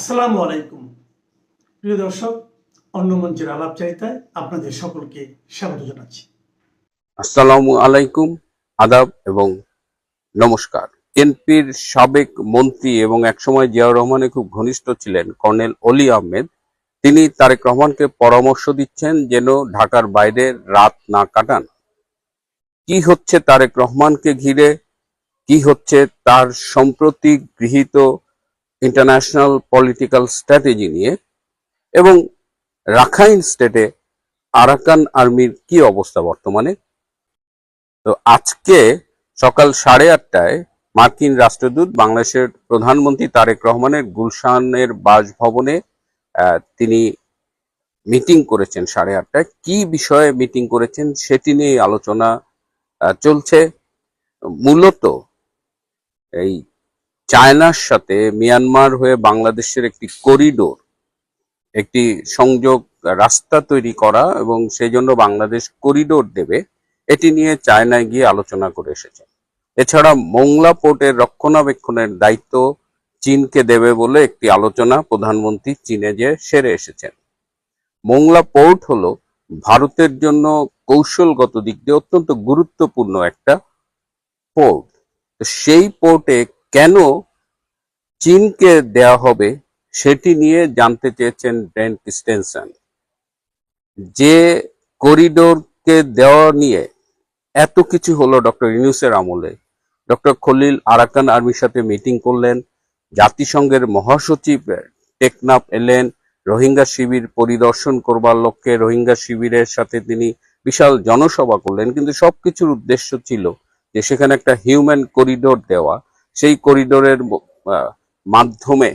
আসসালামু আলাইকুম প্রিয় দর্শক, অন্য মঞ্চের আলাপচারিতায় আপনাদের সকলকে স্বাগত জানাচ্ছি। আসসালামু আলাইকুম, আদাব এবং নমস্কার। বিএনপির সাবেক মন্ত্রী এবং একসময় জিয়াউর রহমানের খুব ঘনিষ্ঠ ছিলেন কর্নেল অলি আহমেদ, তিনি তারেক রহমানকে পরামর্শ দিচ্ছেন যেন ঢাকার বাইরে রাত না কাটান। কি হচ্ছে তারেক রহমানকে ঘিরে, কি হচ্ছে তার সম্প্রতি গৃহীত ইন্টারন্যাশনাল পলিটিক্যাল স্ট্র্যাটেজি নিয়ে, এবং রাখাইন স্টেটে আরাকান আর্মির কি অবস্থা বর্তমানে। তো আজকে সকাল 8:30টায় মার্কিন রাষ্ট্রদূত বাংলাদেশের প্রধানমন্ত্রী তারেক রহমানের গুলশানের বাসভবনে তিনি মিটিং করেছেন 8:30টায়। কি বিষয়ে মিটিং করেছেন সেটি নিয়ে আলোচনা চলছে। মূলত এই চায়নার সাথে মিয়ানমার হয়ে বাংলাদেশের একটি করিডোর, একটি সংযোগ রাস্তা তৈরি করা এবং সেই জন্য বাংলাদেশ করিডোর দেবে, এটি নিয়ে চায়নায় গিয়ে আলোচনা করে এসেছে। এছাড়া মোংলা পোর্টের রক্ষণাবেক্ষণের দায়িত্ব চীনকে দেবে বলে একটি আলোচনা প্রধানমন্ত্রী চীনে যে সেরে এসেছেন। মোংলা পোর্ট হলো ভারতের জন্য কৌশলগত দিক দিয়ে অত্যন্ত গুরুত্বপূর্ণ একটা পোর্ট। তো সেই পোর্টে কেন চীনকে দেয়া হবে সেটি নিয়ে জানতে চেয়েছেন ব্রেন্ট স্টেনসন। যে করিডোরকে দেওয়া নিয়ে এত কিছু হলো ডক্টর ইউনূসের আমলে, ডক্টর খলিল আরাকান আর্মির সাথে মিটিং করলেন, জাতিসংঘের মহাসচিব টেকনাফ এলেন রোহিঙ্গা শিবির পরিদর্শন করবার লক্ষ্যে, রোহিঙ্গা শিবিরের সাথে তিনি বিশাল জনসভা করলেন, কিন্তু সবকিছুর উদ্দেশ্য ছিল যে সেখানে একটা হিউম্যান করিডোর দেওয়া। সেই করিডোরের মাধ্যমে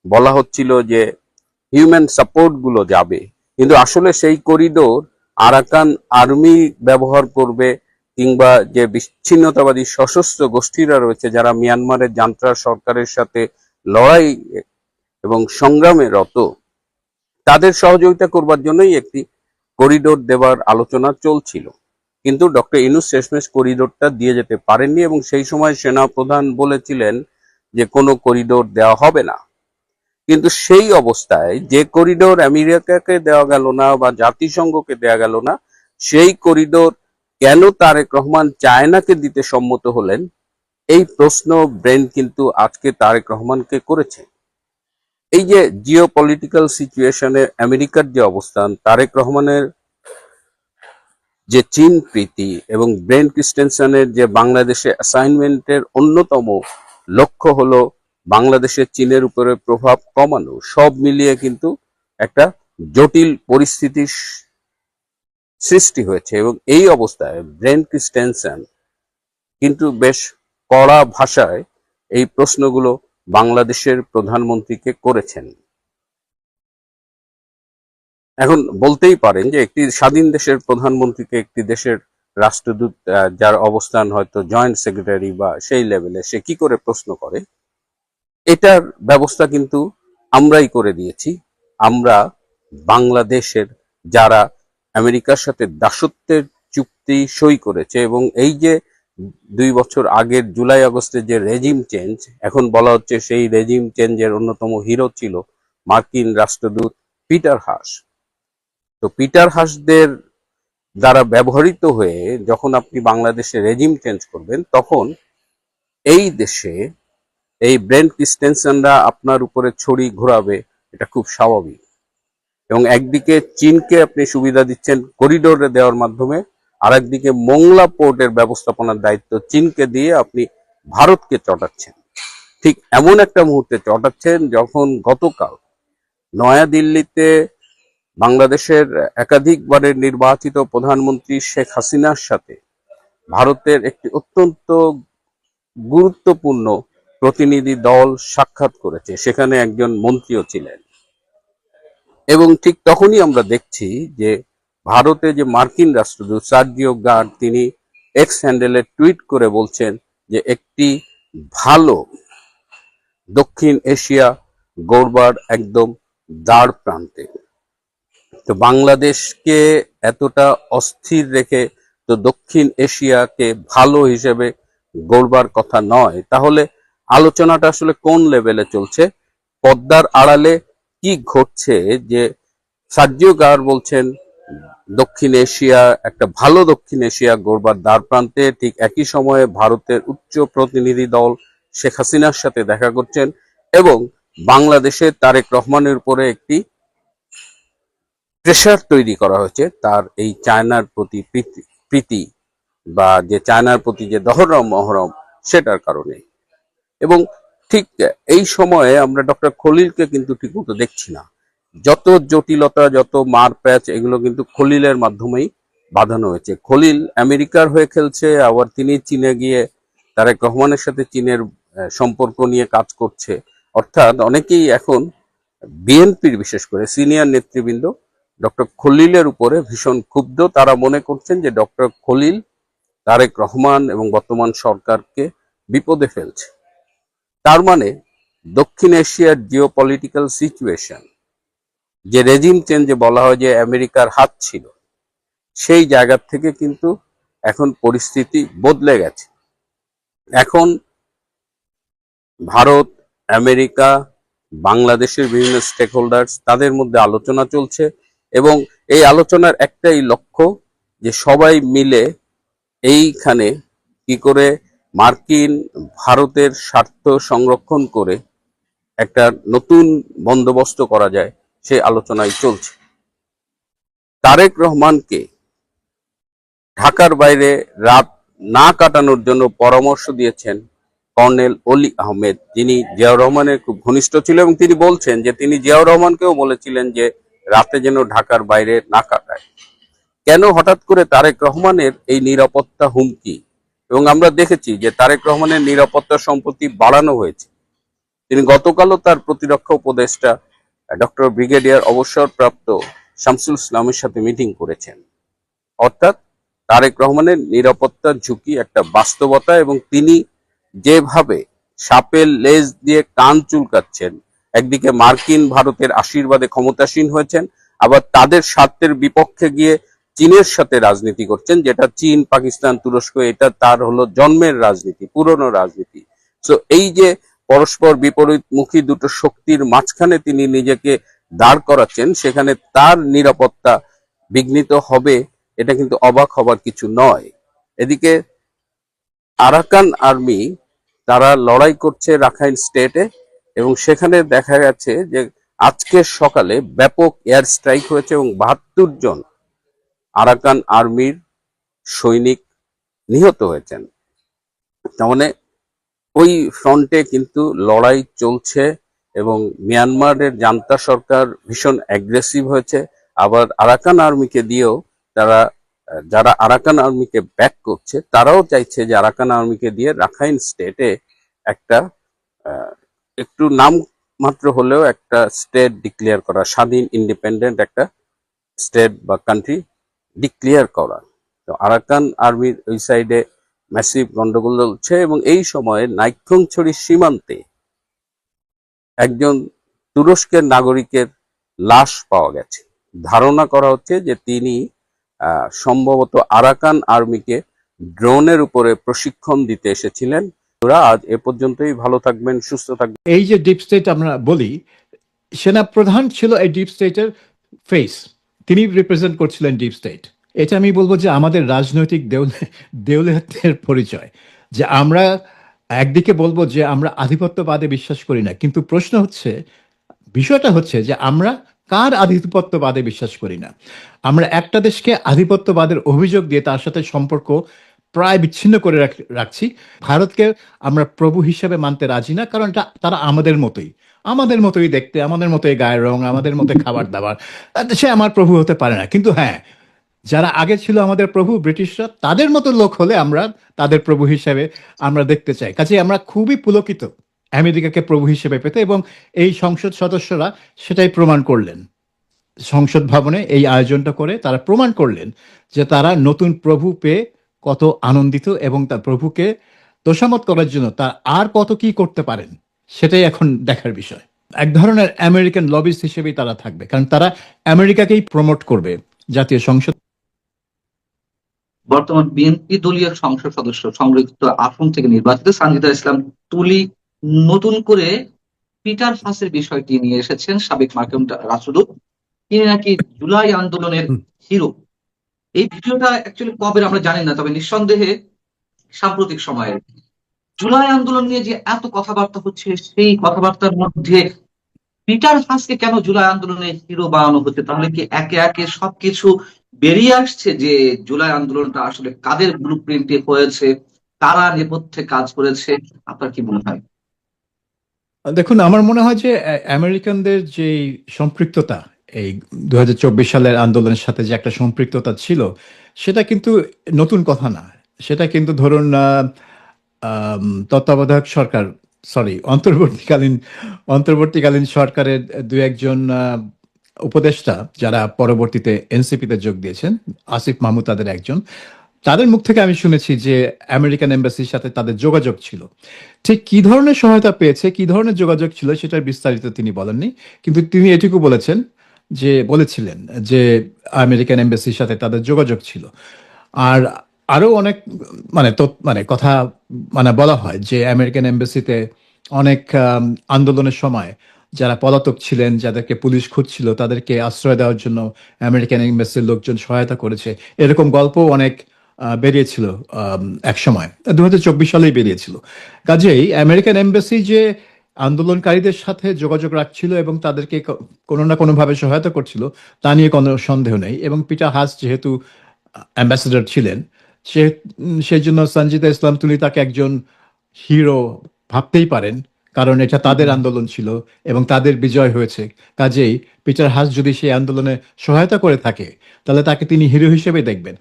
বলা হচ্ছিল যে হিউম্যান সাপোর্ট গুলো যাবে, কিন্তু আসলে সেই করিডোর আরাকান আর্মি ব্যবহার করবে, কিংবা যে বিচ্ছিন্নতাবাদী সশস্ত্র গোষ্ঠীরা রয়েছে যারা মিয়ানমারের জান্ত্রা সরকারের সাথে লড়াই এবং সংগ্রামে রত, তাদের সহযোগিতা করবার জন্যই একটি করিডোর দেওয়ার আলোচনা চলছিল। কিন্তু ডক্টর ইউনূস শেষমেশ করিডোরটা দিয়ে যেতে পারেননি এবং সেই সময় সেনা প্রধান বলেছিলেন যে কোনো করিডোর দেওয়া হবে না। কিন্তু সেই অবস্থায় যে করিডোর আমেরিকাকে দেওয়া গেল না বা জাতিসংঘকে দেওয়া গেল না, সেই করিডোর কেন তারেক রহমান চায়নাকে দিতে সম্মত হলেন, এই প্রশ্ন ব্রেন কিন্তু আজকে তারেক রহমানকে করেছে। এই যে জিও পলিটিক্যাল সিচুয়েশনে আমেরিকার যে অবস্থান, তারেক রহমানের যে চীন প্রীতি এবং ব্রেন ক্রিস্টেনসনের যে বাংলাদেশে অ্যাসাইনমেন্টের অন্যতম লক্ষ্য হলো বাংলাদেশের চীনের উপরে প্রভাব কমানো, সব মিলিয়ে কিন্তু একটা জটিল পরিস্থিতির সৃষ্টি হয়েছে। এবং এই অবস্থায় ব্রেন ক্রিস্টেনসন কিন্তু বেশ কড়া ভাষায় এই প্রশ্নগুলো বাংলাদেশের প্রধানমন্ত্রীকে করেছেন। এখন বলতেই পারেন যে একটি স্বাধীন দেশের প্রধানমন্ত্রীকে একটি দেশের রাষ্ট্রদূত, যার অবস্থান হয়তো জয়েন্ট সেক্রেটারি বা সেই লেভেলে, সে কি করে প্রশ্ন করে, এটার ব্যবস্থা কিন্তু আমরাই করে দিয়েছি। আমরা বাংলাদেশের যারা আমেরিকার সাথে দাসত্বের চুক্তি সই করেছে, এবং এই যে 2 বছর আগের জুলাই আগস্টে যে রেজিম চেঞ্জ, এখন বলা হচ্ছে সেই রেজিম চেঞ্জের অন্যতম হিরো ছিল মার্কিন রাষ্ট্রদূত পিটার হাস। তো পিটার হাসদের দ্বারা ব্যবহৃত হয়ে যখন আপনি বাংলাদেশে রেজিম চেঞ্জ করবেন, তখন এই দেশে এই ব্রেন ক্রিস্টেনসনরা আপনার উপরে ছড়ি ঘোরাবে, এটা খুব স্বাভাবিক। এবং একদিকে চীনকে আপনি সুবিধা দিচ্ছেন করিডোরে দেওয়ার মাধ্যমে, আর একদিকে মোংলা পোর্টের ব্যবস্থাপনার দায়িত্ব চীনকে দিয়ে আপনি ভারতকে চটাচ্ছেন। ঠিক এমন একটা মুহূর্তে চটাচ্ছেন যখন গতকাল নয়াদিল্লিতে বাংলাদেশের একাধিকবারের নির্বাচিত প্রধানমন্ত্রী শেখ হাসিনার সাথে ভারতের একটি অত্যন্ত গুরুত্বপূর্ণ প্রতিনিধি দল সাক্ষাৎ করেছে, সেখানে একজন মন্ত্রীও ছিলেন। এবং ঠিক তখনই আমরা দেখছি যে ভারতে যে মার্কিন রাষ্ট্রদূত সার্জিও গার্ড, তিনি এক্স হ্যান্ডেলে টুইট করে বলছেন যে একটি ভালো দক্ষিণ এশিয়া গড়বার একদম দ্বার প্রান্তে। তো বাংলাদেশকে এতটা অস্থির রেখে তো দক্ষিণ এশিয়াকে ভালো হিসেবে গড়বার কথা নয়। তাহলে আলোচনাটা আসলে কোন লেভেলে চলছে? পর্দার আড়ালে কি ঘটছে, যে সার্জিও গার বলছেন দক্ষিণ এশিয়া, একটা ভালো দক্ষিণ এশিয়া গড়বার দ্বার প্রান্তে, ঠিক একই সময়ে ভারতের উচ্চ প্রতিনিধি দল শেখ হাসিনার সাথে দেখা করছেন এবং বাংলাদেশে তারেক রহমানের উপরে একটি প্রেশার তৈরি করা হয়েছে তার এই চায়নার প্রতি প্রীতি বা যে চায়নার প্রতি যে দহরম মহরম সেটার কারণে। এবং ঠিক এই সময়ে আমরা ডক্টর খলিলকে কিন্তু ঠিকমতো দেখছি না। যত জটিলতা, যত মারপ্যাচ, এগুলো কিন্তু খলিলের মাধ্যমেই বাঁধানো হয়েছে। খলিল আমেরিকার হয়ে খেলছে, আবার তিনি চীনে গিয়ে তারেক রহমানের সাথে চীনের সম্পর্ক নিয়ে কাজ করছে। অর্থাৎ অনেকেই এখন বিএনপির, বিশেষ করে সিনিয়র নেতৃবৃন্দ ডক্টর খলিলের উপরে ভীষণ ক্ষুব্ধ। তারা মনে করছেন যে ডক্টর খলিল তারেক রহমান এবং বর্তমান সরকারকে বিপদে ফেলছে। তার মানে দক্ষিণ এশিয়ার জিওপলিটিক্যাল সিচুয়েশন, যে রেজিম চেঞ্জে বলা হয় যে আমেরিকার হাত ছিল, সেই জায়গা থেকে কিন্তু এখন পরিস্থিতি বদলে গেছে। এখন ভারত, আমেরিকা, বাংলাদেশের বিভিন্ন স্টেক হোল্ডার্স, তাদের মধ্যে আলোচনা চলছে এবং এই আলোচনার একটাই লক্ষ্য যে সবাই মিলে এইখানে কি করে মার্কিন ভারতের স্বার্থ সংরক্ষণ করে একটা নতুন বন্দোবস্ত করা যায়, সেই আলোচনায় চলছে। তারেক রহমানকে ঢাকার বাইরে রাত না কাটানোর জন্য পরামর্শ দিয়েছেন কর্নেল অলি আহমেদ, যিনি জিয়াউর রহমানের খুব ঘনিষ্ঠ ছিল এবং তিনি বলছেন যে তিনি জিয়াউর রহমানকেও বলেছিলেন যে রাতে যেন ঢাকার বাইরে না কাটায়। কেন হঠাৎ করে তারেক রহমানের এই নিরাপত্তা হুমকি? এবং আমরা দেখেছি যে তারেক রহমানের নিরাপত্তা সম্প্রতি বাড়ানো হয়েছে। তিনি গতকালও তার প্রতিরক্ষা উপদেষ্টা ডক্টর ব্রিগেডিয়ার অবসরপ্রাপ্ত শামসুল ইসলামের সাথে মিটিং করেছেন। অর্থাৎ তারেক রহমানের নিরাপত্তার ঝুঁকি একটা বাস্তবতা এবং তিনি যেভাবে সাপের লেজ দিয়ে কান চুলকাচ্ছেন, একদিকে মার্কিন ভারতের আশীর্বাদে ক্ষমতাসীন হয়েছেন, আবার তাদের স্বার্থের বিপক্ষে গিয়ে চীনের সাথে রাজনীতি করছেন, যেটা চীন, পাকিস্তান, তুরস্ক, এটা তার হলো জন্মের রাজনীতি, পুরনো রাজনীতি। তো এই যে পরস্পর বিপরীতমুখী দুটো শক্তির মাঝখানে তিনি নিজেকে দাঁড় করাচ্ছেন, সেখানে তার নিরাপত্তা বিঘ্নিত হবে, এটা কিন্তু অবাক হবার কিছু নয়। এদিকে আরাকান আর্মি তারা লড়াই করছে রাখাইন স্টেটে এবং সেখানে দেখা গেছে যে আজকে সকালে ব্যাপক এয়ার স্ট্রাইক হয়েছে এবং ৭২ জন আরাকান আর্মির সৈনিক নিহত হয়েছেন। তার মানে ওই ফ্রন্টে কিন্তু লড়াই চলছে এবং মিয়ানমারের জান্তা সরকার ভীষণ অ্যাগ্রেসিভ হয়েছে। আবার আরাকান আর্মিকে দিয়েও তারা, যারা আরাকান আর্মিকে ব্যাক করছে, তারাও চাইছে যে আরাকান আর্মিকে দিয়ে রাখাইন স্টেটে একটা একটু নাম মাত্র হলেও একটা স্টেট ডিক্লেয়ার করা, স্বাধীন ইন্ডিপেন্ডেন্ট একটা স্টেট বা কান্ট্রি ডিক্লেয়ার করা। তো আরাকান আর্মির ওই সাইডে ম্যাসিভ গন্ডগোল চলছে এবং এই সময়ে নাইক্ষ্যংছড়ি সীমান্তে একজন তুরস্কের নাগরিকের লাশ পাওয়া গেছে। ধারণা করা হচ্ছে যে তিনি সম্ভবত আরাকান আর্মিকে ড্রোনের উপরে প্রশিক্ষণ দিতে এসেছিলেন। ওরা আজ এ পর্যন্তই। ভালো থাকবেন, সুস্থ থাকবেন। এই যে ডিপ স্টেট আমরা বলি, সেনাপ্রধান ছিল এই ডিপ স্টেটের ফেস, তিনি রিপ্রেজেন্ট করছিলেন ডিপ স্টেট। এটা আমি বলবো যে আমাদের রাজনৈতিক দেউলিয়াতের পরিচয়, যে আমরা একদিকে বলবো যে আমরা আধিপত্যবাদে বিশ্বাস করি না, কিন্তু বিষয়টা হচ্ছে যে আমরা কার আধিপত্যবাদে বিশ্বাস করি না। আমরা একটা দেশকে আধিপত্যবাদের অভিযোগ দিয়ে তার সাথে সম্পর্ক প্রায় বিচ্ছিন্ন করে রাখছি। ভারতকে আমরা প্রভু হিসেবে মানতে রাজি না, কারণ তারা আমাদের মতোই দেখতে, আমাদের মতোই গায়ের রং, আমাদের মতো খাবার দাবার, সে আমার প্রভু হতে পারে না। কিন্তু হ্যাঁ, যারা আগে ছিল আমাদের প্রভু, ব্রিটিশরা, তাদের মতো লোক হলে আমরা তাদের প্রভু হিসেবে আমরা দেখতে চাই। কাজে আমরা খুবই পুলকিত আমেরিকাকে প্রভু হিসেবে পেতে, এবং এই সংসদ সদস্যরা সেটাই প্রমাণ করলেন। সংসদ ভবনে এই আয়োজনটা করে তারা প্রমাণ করলেন যে তারা নতুন প্রভু পেয়ে কত আনন্দিত, এবং তার প্রভুকে তোষামত করার জন্য তার আর কত কি করতে পারেন, সেটাই এখন দেখার বিষয়। এক ধরনের আমেরিকান লবিস্ট হিসেবেই তারা থাকবে, কারণ তারা আমেরিকাকেই প্রমোট করবে জাতীয় সংসদ। বর্তমান বিএনপি দলীয় সংসদ সদস্য সংরক্ষিত আসন থেকে নির্বাচিত সানজিদা ইসলাম তুলি নতুন করে পিটার হাসের বিষয়টি নিয়ে এসেছেন, সাবেক মার্কিন রাষ্ট্রদূত। তিনি নাকি জুলাই আন্দোলনের হিরো। এই ভিডিওটা অ্যাকচুয়ালি কবে আমরা জানি না, তবে নিঃসন্দেহে সাম্প্রতিক সময়ে জুলাই আন্দোলন নিয়ে যে এত কথাবার্তা হচ্ছে, সেই কথাবার্তার মধ্যে পিটার হাসকে কেন জুলাই আন্দোলনের হিরো বানানো হচ্ছে? তাহলে কি একে একে সবকিছু বেরিয়ে আসছে যে জুলাই আন্দোলনটা আসলে কাদের ব্লু প্রিন্টে হয়েছে, কারা নেপথ্যে কাজ করেছে? আপনার কি মনে হয়? দেখুন, আমার মনে হয় যে আমেরিকানদের যে সম্পৃক্ততা এই 2024 সালের আন্দোলনের সাথে যে একটা সম্পৃক্ততা ছিল, সেটা কিন্তু নতুন কথা না। সেটা কিন্তু ধরুন তত্ত্বাবধায়ক সরকার, সরি, অন্তর্বর্তীকালীন সরকারের দু একজন উপদেষ্টা যারা পরবর্তীতে এনসিপিতে যোগ দিয়েছেন, আসিফ মাহমুদ তাদের একজন, তাদের মুখ থেকে আমি শুনেছি যে আমেরিকান এম্বাসির সাথে তাদের যোগাযোগ ছিল। ঠিক কি ধরনের সহায়তা পেয়েছে, কি ধরনের যোগাযোগ ছিল, সেটার বিস্তারিত তিনি বলেননি, কিন্তু তিনি এটুকু বলেছিলেন যে আমেরিকান এম্বাসির সাথে তাদের যোগাযোগ ছিল। আর আরো অনেক কথা বলা হয় যে আমেরিকান এম্বাসিতে অনেক আন্দোলনের সময় যারা পলাতক ছিলেন, যাদেরকে পুলিশ খুঁজছিল, তাদেরকে আশ্রয় দেওয়ার জন্য আমেরিকান এম্বাসির লোকজন সহায়তা করেছে। এরকম গল্প অনেক বেরিয়েছিল এক সময়, 2024 সালেই বেরিয়েছিল। কাজেই আমেরিকান এম্বাসি যে আন্দোলনকারীদের সাথে যোগাযোগ রাখছিল এবং তাদেরকে কোনো না কোনোভাবে সহায়তা করছিল, তা নিয়ে কোনো সন্দেহ নেই। এবং পিটার হাস যেহেতু অ্যাম্বাসেডর ছিলেন, সেই জন্য সঞ্জিদা ইসলাম তুলি তাকে একজন হিরো ভাবতেই পারেন, কারণ এটা তাদের আন্দোলন ছিল এবং তাদের বিজয় হয়েছে। কাজেই পিটার হাস যদি সেই আন্দোলনে সহায়তা করে থাকে, তাহলে তাকে তিনি হিরো হিসেবে দেখবেন।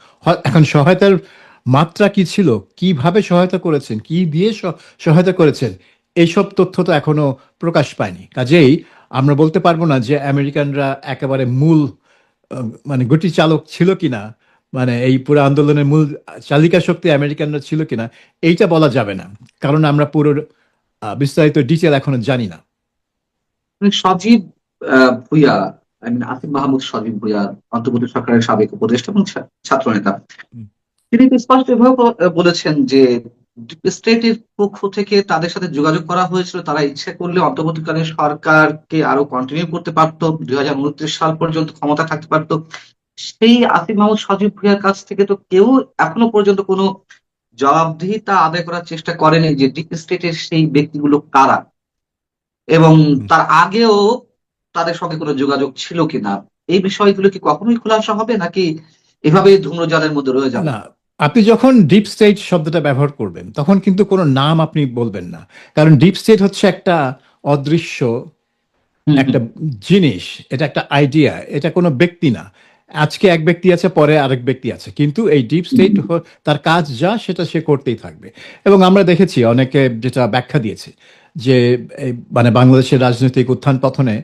এখন সহায়তার মাত্রা কি ছিল, কিভাবে সহায়তা করেছেন, কি দিয়ে সহায়তা করেছেন, এইসব তথ্য তো এখনো প্রকাশ পায়নি। কাজেই আমরা বলতে পারবো না যে আমেরিকানরা একেবারে মূল গতি চালক ছিল কিনা, এই পুরো আন্দোলনের মূল চালিকা শক্তি আমেরিকানরা ছিল কিনা, এইটা বলা যাবে না, কারণ আমরা পুরো বিস্তারিত ডিটেল এখনো জানি না। সজীব ভুইয়া, আসিফ মাহমুদ সজীব ভুইয়া, অন্তর্বর্তী সরকারের সাবেক উপদেষ্টা এবং ছাত্র নেতা, তিনি স্পষ্টভাবে বলেছেন যে স্টেটের পক্ষ থেকে তাদের সাথে যোগাযোগ করা হয়েছিল, তারা ইচ্ছে করলে অন্তর্বর্তীকালীন সরকারকে আরো কন্টিনিউ করতে পারতো, 2029 সাল পর্যন্ত ক্ষমতা থাকতে পারতো। সেই আসিফ মাহমুদ সজীব ভুইয়ার কাছ থেকে তো কেউ এখনো পর্যন্ত কোনো জবাবদিহিতা আদায় করার চেষ্টা করেনি যে ডিপ স্টেটের সেই ব্যক্তিগুলো কারা, এবং তার আগেও তাদের সঙ্গে কোনো যোগাযোগ ছিল কিনা। এই বিষয়গুলো কি কখনোই খোলাসা হবে, নাকি এভাবেই ধূম্রজালের মধ্যে রয়ে যাবে? না, আপনি যখন ডিপ স্টেট শব্দটা ব্যবহার করবেন, তখন কিন্তু কোনো নাম আপনি বলবেন না, কারণ ডিপ স্টেট হচ্ছে একটা অদৃশ্য একটা জিনিস, এটা একটা আইডিয়া, এটা কোনো ব্যক্তি না। আজকে এক ব্যক্তি আছে, পরে আরেক ব্যক্তি আছে, কিন্তু এই ডিপ স্টেট তার কাজ যা সেটা সে করতেই থাকবে। এবং আমরা দেখেছি অনেকে যেটা ব্যাখ্যা দিয়েছে যে বাংলাদেশের রাজনৈতিক উত্থান পতনে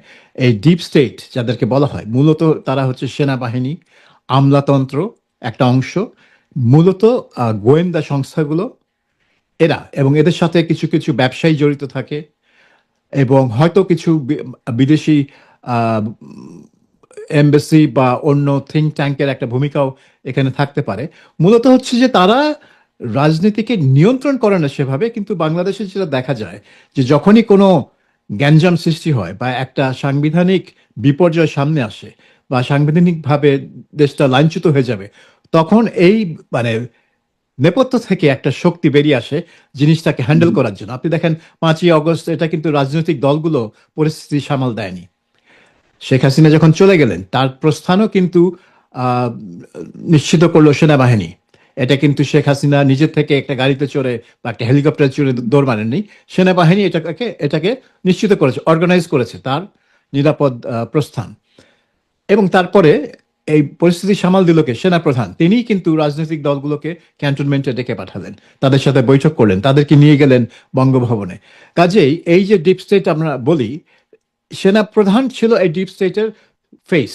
এই ডিপ স্টেট যাদেরকে বলা হয়, মূলত তারা হচ্ছে সেনাবাহিনী, আমলাতন্ত্র একটা অংশ, মূলত গোয়েন্দা সংস্থাগুলো এরা, এবং এদের সাথে কিছু কিছু ব্যবসায়ী জড়িত থাকে, এবং হয়তো কিছু বিদেশি এমবাসি বা অন্য থিঙ্ক ট্যাঙ্কের একটা ভূমিকাও এখানে থাকতে পারে। মূলত হচ্ছে যে তারা রাজনীতিকে নিয়ন্ত্রণ করে না সেভাবে, কিন্তু বাংলাদেশে যেটা দেখা যায় যে যখনই কোনো গ্যাঞ্জাম সৃষ্টি হয় বা একটা সাংবিধানিক বিপর্যয় সামনে আসে বা সাংবিধানিকভাবে দেশটা লাঞ্ছিত হয়ে যাবে, তখন এই নেপথ্য থেকে একটা শক্তি বেরিয়ে আসে জিনিসটাকে হ্যান্ডেল করার জন্য। আপনি দেখেন 5ই অগস্ট, এটা কিন্তু রাজনৈতিক দলগুলো পরিস্থিতি সামাল দেয়নি। শেখ হাসিনা যখন চলে গেলেন, তার প্রস্থানও কিন্তু নিশ্চিত করলো সেনাবাহিনী। এটা কিন্তু শেখ হাসিনা নিজের থেকে একটা গাড়িতে চড়ে বা একটা হেলিকপ্টারে চড়ে দৌড় মারেননি, সেনাবাহিনী এটাকে নিশ্চিত করেছে, অর্গানাইজ করেছে তার নিরাপদ প্রস্থান। এবং তারপরে এই পরিস্থিতি সামাল দিল কে? সেনাপ্রধান। তিনি কিন্তু রাজনৈতিক দলগুলোকে ক্যান্টনমেন্টে ডেকে পাঠালেন, তাদের সাথে বৈঠক করলেন, তাদেরকে নিয়ে গেলেন বঙ্গভবনে। কাজেই এই যে ডিপ স্টেট আমরা বলি, সেনাপ্রধান ছিল এই ডিপ স্টেটের ফেস,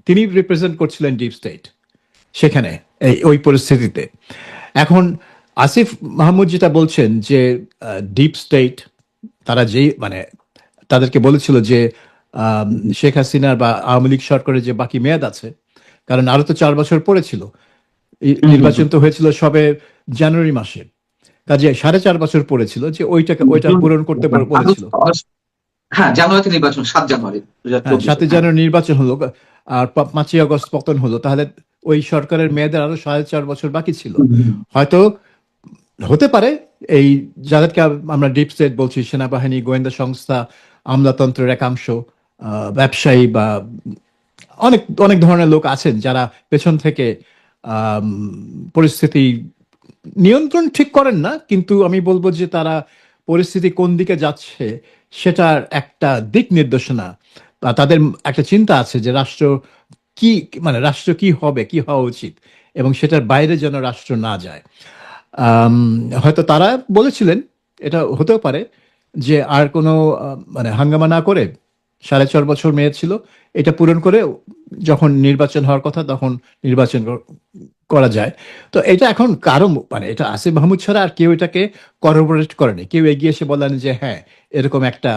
তিনি রিপ্রেজেন্ট করছিলেন ডিপ স্টেট সেখানে ওই পরিস্থিতিতে। এখন আসিফ মাহমুদ যেটা বলছেন যে ডিপ স্টেট তারা যেই তাদেরকে বলেছিল যে শেখ হাসিনার বা আওয়ামী লীগ সরকারের যে বাকি মেয়াদ আছে, কারণ আরো তো 4 বছর পরে ছিল, নির্বাচন তো হয়েছিল সবে জানুয়ারি মাসে, কাজে 4.5 বছর পরে ছিল, যে ওইটা পূরণ করতে বলেছিল। হ্যাঁ, জানুয়ারিতে নির্বাচন, 7 জানুয়ারি হ্যাঁ, 2024। 7 জানুয়ারি নির্বাচন হলো, আর 5ই আগস্ট পতন হলো, তাহলে ওই সরকারের মেয়াদের আরো 4.5 বছর বাকি ছিল। হয়তো হতে পারে এই যাদেরকে আমরা ডিপ স্টেট বলছি, সেনাবাহিনী, গোয়েন্দা সংস্থা, আমলাতন্ত্রের একাংশ, ব্যবসায়ী বা অনেক অনেক ধরনের লোক আছেন যারা পেছন থেকে আম, পরিস্থিতি নিয়ন্ত্রণ ঠিক করেন না, কিন্তু আমি বলবো যে তারা পরিস্থিতি কোন দিকে যাচ্ছে সেটার একটা দিক নির্দেশনা বা তাদের একটা চিন্তা আছে যে রাষ্ট্র কি, মানে রাষ্ট্র কি হবে, কি হওয়া উচিত, এবং সেটার বাইরে যেন রাষ্ট্র না যায়। আম, হয়তো তারা বলেছিলেন, এটা হতেও পারে যে আর কোনো মানে হাঙ্গামা না করে, 4.5 বছর মেয়াদ ছিল, এটা পূরণ করে যখন নির্বাচন হওয়ার কথা তখন নির্বাচন করা যায়। তো এটা এখন কারো মানে এটা আসিফ মাহমুদ ছাড়া আর কেউ এটাকে করবোরেট করেনি, কেউ এগিয়ে এসে বলেন যে হ্যাঁ এরকম একটা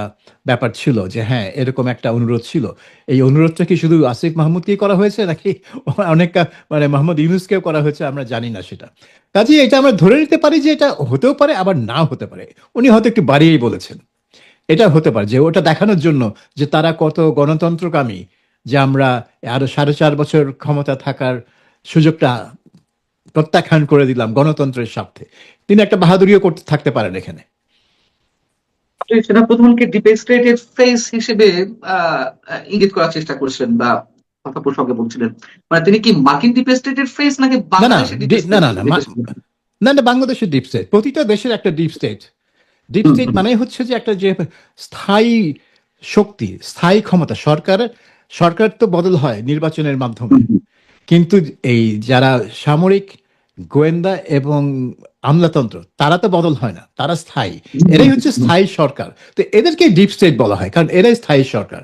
ব্যাপার ছিল, যে হ্যাঁ এরকম একটা অনুরোধ ছিল। এই অনুরোধটা কি শুধু আসিফ মাহমুদকেই করা হয়েছে নাকি অনেক মানে মোহাম্মদ ইউনূসকেও করা হয়েছে, আমরা জানি না সেটা। কাজে এটা আমরা ধরে নিতে পারি যে এটা হতেও পারে আবার নাও হতে পারে। উনি হয়তো একটু বাড়িয়েই বলেছেন, এটা হতে পারে যে ওটা দেখানোর জন্য যে তারা কত গণতন্ত্রকামী, যে আমরা আরো 4.5 বছর ক্ষমতা থাকার সুযোগটা প্রত্যাখ্যান করে দিলাম গণতন্ত্রের স্বার্থে। তিনি একটা বাহাদুরিও করতে থাকতে পারেন এখানে। আপনি সেনাপ্রধানকে ডিপ স্টেটের ফেস হিসেবে আহ ইঙ্গিত করার চেষ্টা করছিলেন বা কথা প্রসঙ্গে বলছিলেন, মানে তিনি কি মার্কিন ডিপ স্টেটের ফেস নাকি না না বাংলাদেশের ডিপ না স্টেট? না না না না, বাংলাদেশের ডিপ স্টেট, প্রতিটা দেশের একটা ডিপ স্টেট। ডিপ স্টেট মানে হচ্ছে যে একটা যে স্থায়ী শক্তি, স্থায়ী ক্ষমতা। সরকার তো বদল হয় নির্বাচনের মাধ্যমে, কিন্তু এই যারা সামরিক, গোয়েন্দা এবং আমলাতন্ত্র, তারা তো বদল হয় না, তারা স্থায়ী। এরাই হচ্ছে স্থায়ী সরকার। তো এদেরকে ডিপ স্টেট বলা হয় কারণ এরাই স্থায়ী সরকার।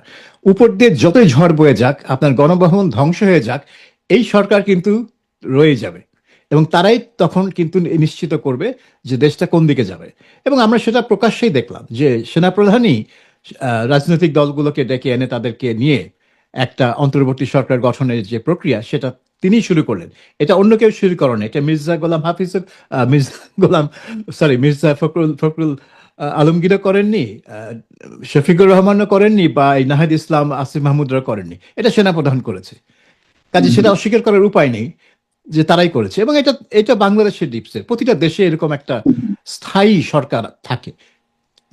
উপর দিয়ে যতই ঝড় বয়ে যাক, আপনার গণভবন ধ্বংস হয়ে যাক, এই সরকার কিন্তু রয়ে যাবে, এবং তারাই তখন কিন্তু নিশ্চিত করবে যে দেশটা কোন দিকে যাবে। এবং আমরা সেটা প্রকাশ্যেই দেখলাম যে সেনাপ্রধানই রাজনৈতিক দলগুলোকে ডেকে এনে তাদেরকে নিয়ে একটা অন্তর্বর্তী সরকার গঠনের যে প্রক্রিয়া, সেটা তিনি শুরু করলেন। এটা অন্য কেউ শুরু করেন, এটা মির্জা গোলাম হাফিজ, মির্জা গোলাম, সরি, মির্জা ফখরুল আলমগীরও করেননি, শফিকুর রহমানও করেননি, বা এই নাহিদ ইসলাম, আসিফ মাহমুদরা করেননি। এটা সেনাপ্রধান করেছে। কাজে সেটা অস্বীকার করার উপায় নেই যে তারাই করেছে। এবং এটা এটা বাংলাদেশের ডিপসে প্রতিটা দেশে এরকম একটা স্থায়ী সরকার থাকে,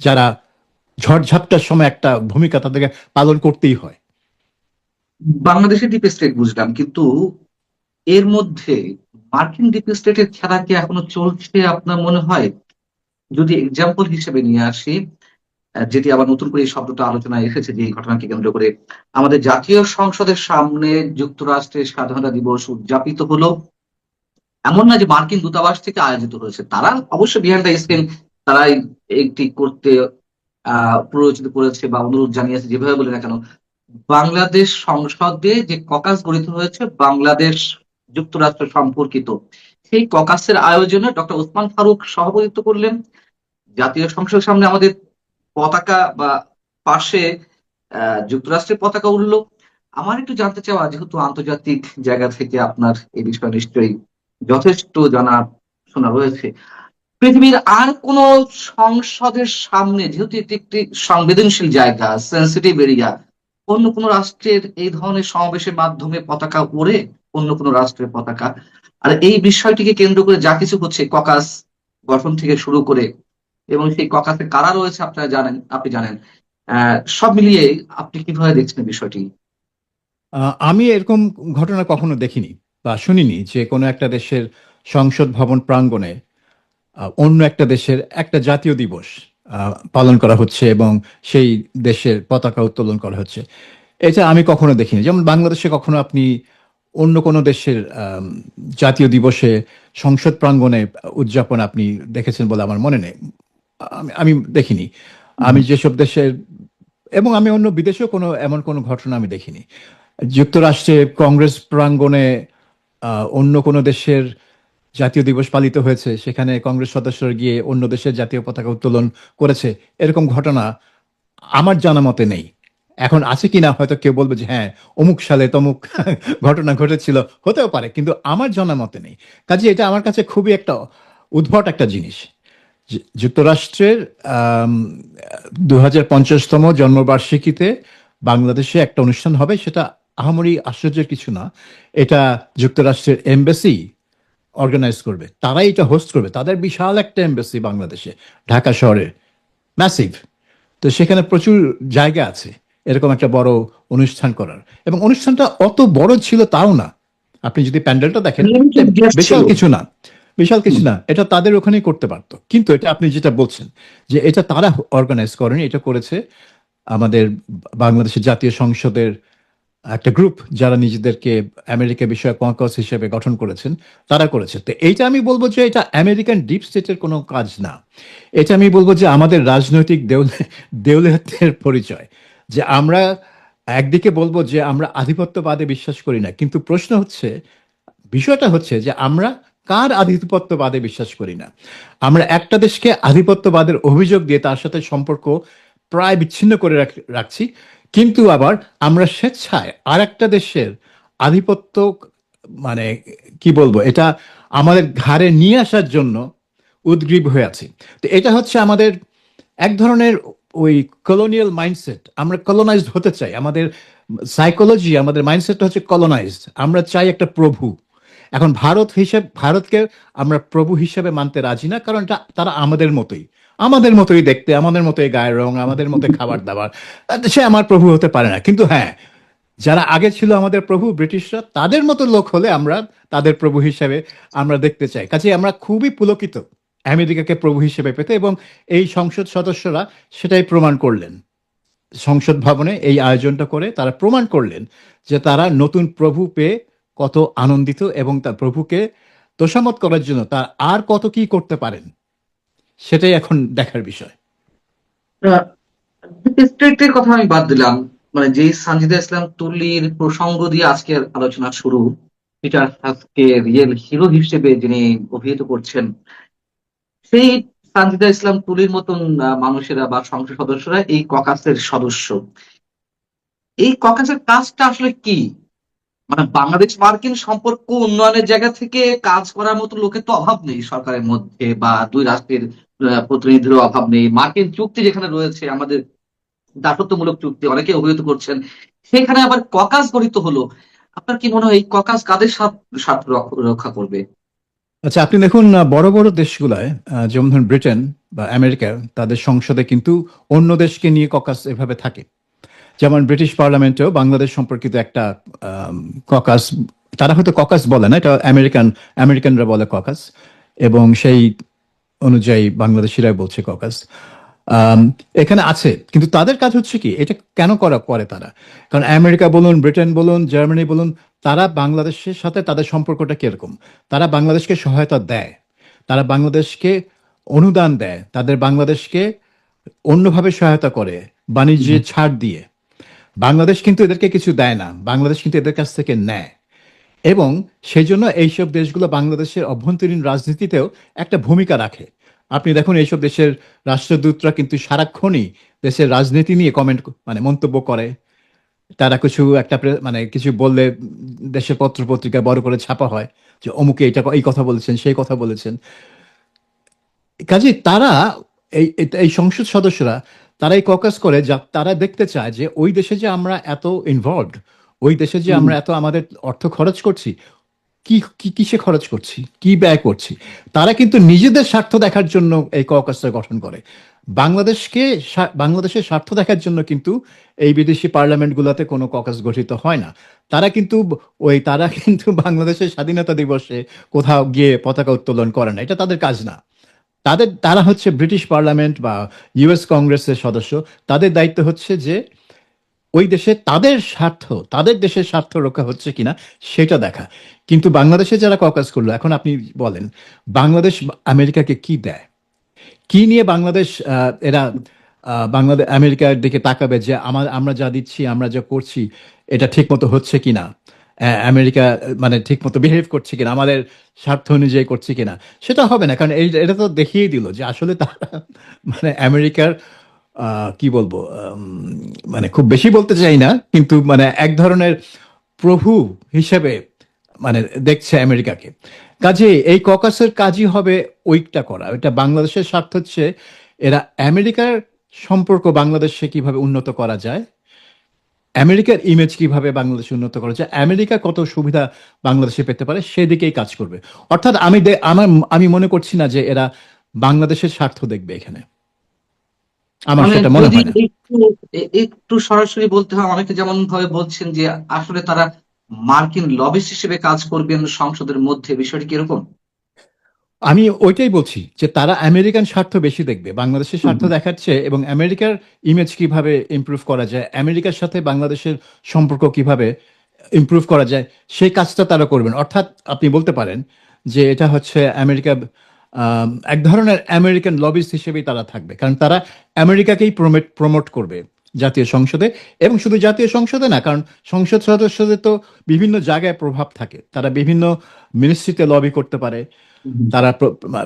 যারা ঝড়ঝাপটার সময় একটা ভূমিকা তাদেরকে পালন করতেই হয়। বাংলাদেশের ডিপ স্টেট বুঝলাম, কিন্তু এর মধ্যে মার্কিন ডিপ স্টেটের খেলা কি এখনো চলছে আপনার মনে হয়? যদি এক্সাম্পল হিসেবে নিয়ে আসি, যেটি আবার নতুন করে এই শব্দটা আলোচনায় এসেছে যে এই ঘটনাকে কেন্দ্র করে আমাদের জাতীয় সংসদের সামনে যুক্তরাষ্ট্রের স্বাধীনতা দিবস উদযাপিত হলো। এমন না যে মার্কিন দূতাবাস থেকে আয়োজিত হয়েছে, তারা অবশ্য বিহাইন্ড দ্য স্ক্রিন তারাই একটি করতে প্ররোচিত করেছে বা অনুরোধ জানিয়েছে, যেভাবে বলে না কেন। বাংলাদেশ সংসদে যে ককাস গঠিত হয়েছে বাংলাদেশ যুক্তরাষ্ট্র সম্পর্কিত, সেই ককাসের আয়োজনে ডক্টর ওসমান ফারুক সভাপতিত্ব করলেন। জাতীয় সংসদের সামনে আমাদের পতাকা বা পাশে যুক্তরাষ্ট্রের পতাকা উঠলো। আমার একটু জানতে চাওয়া, যেহেতু আন্তর্জাতিক জায়গা থেকে আপনার এই বিষয়ে নিশ্চয়ই যথেষ্ট জানা শোনা রয়েছে, পৃথিবীর আর কোন সংসদের সামনে, যেহেতু এটি একটি সংবেদনশীল জায়গা, সেন্সিটিভ এরিয়া, অন্য কোনো রাষ্ট্রের এই ধরনের সমাবেশের মাধ্যমে পতাকা ওড়ে, অন্য কোনো রাষ্ট্রের পতাকা? আর এই বিষয়টিকে কেন্দ্র করে যা কিছু হচ্ছে, ককাস গঠন থেকে শুরু করে, এবং সেই ককাসে কারা রয়েছে আপনারা জানেন, আপনি জানেন, সব মিলিয়ে আপনি কিভাবে দেখছেন বিষয়টি? আমি এরকম ঘটনা কখনো দেখিনি বা শুনিনি যে কোনো একটা দেশের সংসদ ভবন প্রাঙ্গণে অন্য একটা দেশের একটা জাতীয় দিবস পালন করা হচ্ছে এবং সেই দেশের পতাকা উত্তোলন করা হচ্ছে। এটা আমি কখনো দেখিনি। যেমন বাংলাদেশে কখনো আপনি অন্য কোনো দেশের জাতীয় দিবসে সংসদ প্রাঙ্গণে উদযাপন আপনি দেখেছেন বলে আমার মনে নেই। আমি দেখিনি। আমি যেসব দেশের, এবং আমি অন্য বিদেশেও কোনো এমন কোনো ঘটনা আমি দেখিনি। যুক্তরাষ্ট্রে কংগ্রেস প্রাঙ্গণে অন্য কোনো দেশের জাতীয় দিবস পালিত হয়েছে, সেখানে কংগ্রেস সদস্যরা গিয়ে অন্য দেশের জাতীয় পতাকা উত্তোলন করেছে, এরকম ঘটনা আমার জানা মতে নেই। এখন আছে কিনা হয়তো কেউ বলবে যে হ্যাঁ অমুক সালে তমুক ঘটনা ঘটেছিল, হতেও পারে, কিন্তু আমার জানা মতে নেই। কাজে এটা আমার কাছে খুবই একটা উদ্ভট একটা জিনিস যুক্তরাষ্ট্রের 2050তম জন্মবার্ষিকীতে বাংলাদেশে একটা অনুষ্ঠান হবে, সেটা আহামরি আশ্চর্যের কিছু না। এটা যুক্তরাষ্ট্রের এমবাসি অর্গানাইজ করবে, তারাই এটা হোস্ট করবে। তাদের বিশাল একটা এমবাসি বাংলাদেশে, ঢাকা শহরে, ম্যাসিভ। তো সেখানে প্রচুর জায়গা আছে এরকম একটা বড় অনুষ্ঠান করার, এবং অনুষ্ঠানটা অত বড় ছিল তাও না। আপনি যদি প্যান্ডেলটা দেখেন, Limited guest বিশাল ছিল। কিছু না, বিশাল কিছু না। এটা তাদের ওখানেই করতে পারতো, কিন্তু এটা আপনি যেটা বলছেন যে এটা তারা অর্গানাইজ করেনি, এটা করেছে আমাদের বাংলাদেশের জাতীয় সংসদের একটা গ্রুপ, যারা নিজেদেরকে আমেরিকা বিষয়ক কনকস হিসেবে গঠন করেছেন, তারা করেছে। তো এইটা আমি বলবো যে এটা আমেরিকান ডিপ স্টেটের কোনো কাজ না। এটা আমি বলবো যে আমাদের রাজনৈতিক দেউলিয়াতের পরিচয়। যে আমরা একদিকে বলবো যে আমরা আধিপত্যবাদে বিশ্বাস করি না, কিন্তু প্রশ্ন হচ্ছে, বিষয়টা হচ্ছে যে আমরা কার আধিপত্যবাদে বিশ্বাস করি না। আমরা একটা দেশকে আধিপত্যবাদের অভিযোগ দিয়ে তার সাথে সম্পর্ক প্রায় বিচ্ছিন্ন করে রাখছি, কিন্তু আবার আমরা স্বেচ্ছায় আর একটা দেশের আধিপত্য, মানে কি বলবো, এটা আমাদের ঘাড়ে নিয়ে আসার জন্য উদগ্রীব হয়ে আছি। তো এটা হচ্ছে আমাদের এক ধরনের ওই কলোনিয়াল মাইন্ডসেট। আমরা কলোনাইজড হতে চাই, আমাদের সাইকোলজি, আমাদের মাইন্ডসেটটা হচ্ছে কলোনাইজড। আমরা চাই একটা প্রভু। এখন ভারতকে আমরা প্রভু হিসেবে মানতে রাজি না, কারণ তারা আমাদের মতোই দেখতে, আমাদের মতোই গায়ের রং, আমাদের মতোই খাবার দাবার। সে আমার প্রভু হতে পারে না। কিন্তু হ্যাঁ, যারা আগে ছিল আমাদের প্রভু, ব্রিটিশরা, তাদের মতো লোক হলে আমরা তাদের প্রভু হিসেবে আমরা দেখতে চাই। কাজে আমরা খুবই পুলকিত আমেরিকাকে প্রভু হিসেবে পেতে, এবং এই সংসদ সদস্যরা সেটাই প্রমাণ করলেন। সংসদ ভবনে এই আয়োজনটা করে তারা প্রমাণ করলেন যে তারা নতুন প্রভু পেয়ে কত আনন্দিত, এবং তার প্রভুকে তোষামত করার জন্য তার আর কত কি করতে পারেন, সেটাই এখন দেখার বিষয়। স্টেটের কথা আমি বাদ দিলাম, মানে যে সানজিদা ইসলাম তুলির প্রসঙ্গ দিয়ে আজকের আলোচনা শুরু, পিটার হাসকে রিয়েল হিরো হিসেবে যিনি অভিহিত করছেন, সেই সানজিদা ইসলাম তুলির মতন মানুষেরা বা সংসদ সদস্যরা এই ককাসের সদস্য। এই ককাসের কাজটা আসলে কি? মানে বাংলাদেশ মার্কিন সম্পর্ক উন্নয়নের জায়গা থেকে কাজ করার মতো লোকের তো অভাব নেই সরকারের মধ্যে, বা দুই রাষ্ট্রের প্রতিনিধিরও অভাব নেই। মার্কিন চুক্তি যেখানে রয়েছে, আমাদের দাসত্বমূলক চুক্তি অনেকে অভিহিত করছেন, সেখানে আবার ককাস গঠিত হলো। আপনার কি মনে হয় এই ককাস কাদের স্বার্থ রক্ষা করবে? আচ্ছা, আপনি দেখুন বড় বড় দেশগুলায়, যেমন ধরুন ব্রিটেন বা আমেরিকা, তাদের সংসদে কিন্তু অন্য দেশকে নিয়ে ককাস এভাবে থাকে। যেমন ব্রিটিশ পার্লামেন্টেও বাংলাদেশ সম্পর্কিত একটা ককাস, তারা হয়তো ককাস বলে না, এটা আমেরিকানরা বলে ককাস, এবং সেই অনুযায়ী বাংলাদেশিরাই বলছে ককাস। আম, এখানে আছে, কিন্তু তাদের কাজ হচ্ছে কি, এটা কেন করে তারা? কারণ আমেরিকা বলুন, ব্রিটেন বলুন, জার্মানি বলুন, তারা বাংলাদেশের সাথে তাদের সম্পর্কটা কিরকম? তারা বাংলাদেশকে সহায়তা দেয়, তারা বাংলাদেশকে অনুদান দেয়, তাদের বাংলাদেশকে অন্যভাবে সহায়তা করে, বাণিজ্যে ছাড় দিয়ে। বাংলাদেশ কিন্তু এদেরকে কিছু দেয় না, বাংলাদেশ কিন্তু এদের কাছ থেকে নেয়। এবং সেই জন্য এইসব দেশগুলো বাংলাদেশের অভ্যন্তরীণ রাজনীতিতেও একটা ভূমিকা রাখে। আপনি দেখুন, এইসব দেশের রাষ্ট্রদূতরা কিন্তু সারাক্ষণই দেশের রাজনীতি নিয়ে মন্তব্য করে। তারা মানে কিছু বললে দেশের পত্র পত্রিকা বড় করে ছাপা হয় যে অমুকে এই কথা বলেছেন, সেই কথা বলেছেন। কাজে তারা এই সংসদ সদস্যরা, তারা এই ককাস করে, যা তারা দেখতে চায় যে ওই দেশে যে আমরা এত ইনভলভড, ওই দেশে যে আমরা এত আমাদের অর্থ খরচ করছি, কিসে খরচ করছি, কি ব্যয় করছি। তারা কিন্তু নিজেদের স্বার্থ দেখার জন্য এই ককাসটা গঠন করে। বাংলাদেশের স্বার্থ দেখার জন্য কিন্তু এই বিদেশি পার্লামেন্টগুলোতে কোনো ককাস গঠিত হয় না। তারা কিন্তু বাংলাদেশের স্বাধীনতা দিবসে কোথাও গিয়ে পতাকা উত্তোলন করে না, এটা তাদের কাজ না। তারা হচ্ছে ব্রিটিশ পার্লামেন্ট বা ইউএস কংগ্রেসের সদস্য। তাদের দায়িত্ব হচ্ছে যে ওই দেশে তাদের দেশের স্বার্থ রক্ষা হচ্ছে কিনা সেটা দেখা। কিন্তু বাংলাদেশে যারা ককাস করলো, এখন আপনি বলেন বাংলাদেশ আমেরিকাকে কি দেয়, কি নিয়ে বাংলাদেশ এরা বাংলাদেশ আমেরিকার দিকে তাকাবে যে আমরা যা দিচ্ছি, আমরা যা করছি, এটা ঠিক মতো হচ্ছে কিনা, আমেরিকা মানে ঠিক মতো বিহেভ করছে কিনা, আমাদের স্বার্থ অনুযায়ী করছে কিনা। সেটা হবে না, কারণ এটা তো দেখিয়েই দিল যে আসলে তারা মানে আমেরিকার কি বলবো, মানে খুব বেশি বলতে চাই না, কিন্তু মানে এক ধরনের প্রভু হিসেবে মানে দেখছে আমেরিকাকে। কাজে এই ককাসের কাজই হবে ওইটা করা। এটা বাংলাদেশের স্বার্থ হচ্ছে এরা আমেরিকার সম্পর্ক বাংলাদেশে কিভাবে উন্নত করা যায়, আমেরিকার ইমেজ কিভাবে বাংলাদেশে উন্নত করা যায়, আমেরিকা কত সুবিধা বাংলাদেশে পেতে পারে সেদিকেই কাজ করবে। অর্থাৎ আমি মনে করছি না যে এরা বাংলাদেশের স্বার্থ দেখবে এখানে, আমার মানে সেটা মনে যদি হয় না। একটু সরাসরি বলতে হয়, অনেকে যেমন ভাবে বলছেন যে আসলে তারা মার্কিন লবিস্ট হিসেবে কাজ করবেন সংসদের মধ্যে, বিষয়টি কি এরকম? আমি ওইটাই বলছি যে তারা আমেরিকান স্বার্থ বেশি দেখবে বাংলাদেশের স্বার্থ দেখাচ্ছে, এবং আমেরিকার ইমেজ কিভাবে ইমপ্রুভ করা যায়, আমেরিকার সাথে বাংলাদেশের সম্পর্ক কিভাবে ইমপ্রুভ করা যায় সেই কাজটা তারা করবেন। অর্থাৎ আপনি বলতে পারেন যে এটা হচ্ছে আমেরিকা, এক ধরনের আমেরিকান লবিস্ট হিসেবেই তারা থাকবে, কারণ তারা আমেরিকাকেই প্রমোট করবে জাতীয় সংসদে। এবং শুধু জাতীয় সংসদে না, কারণ সংসদ সদস্যদের তো বিভিন্ন জায়গায় প্রভাব থাকে, তারা বিভিন্ন মিনিস্ট্রিতে লবি করতে পারে, তারা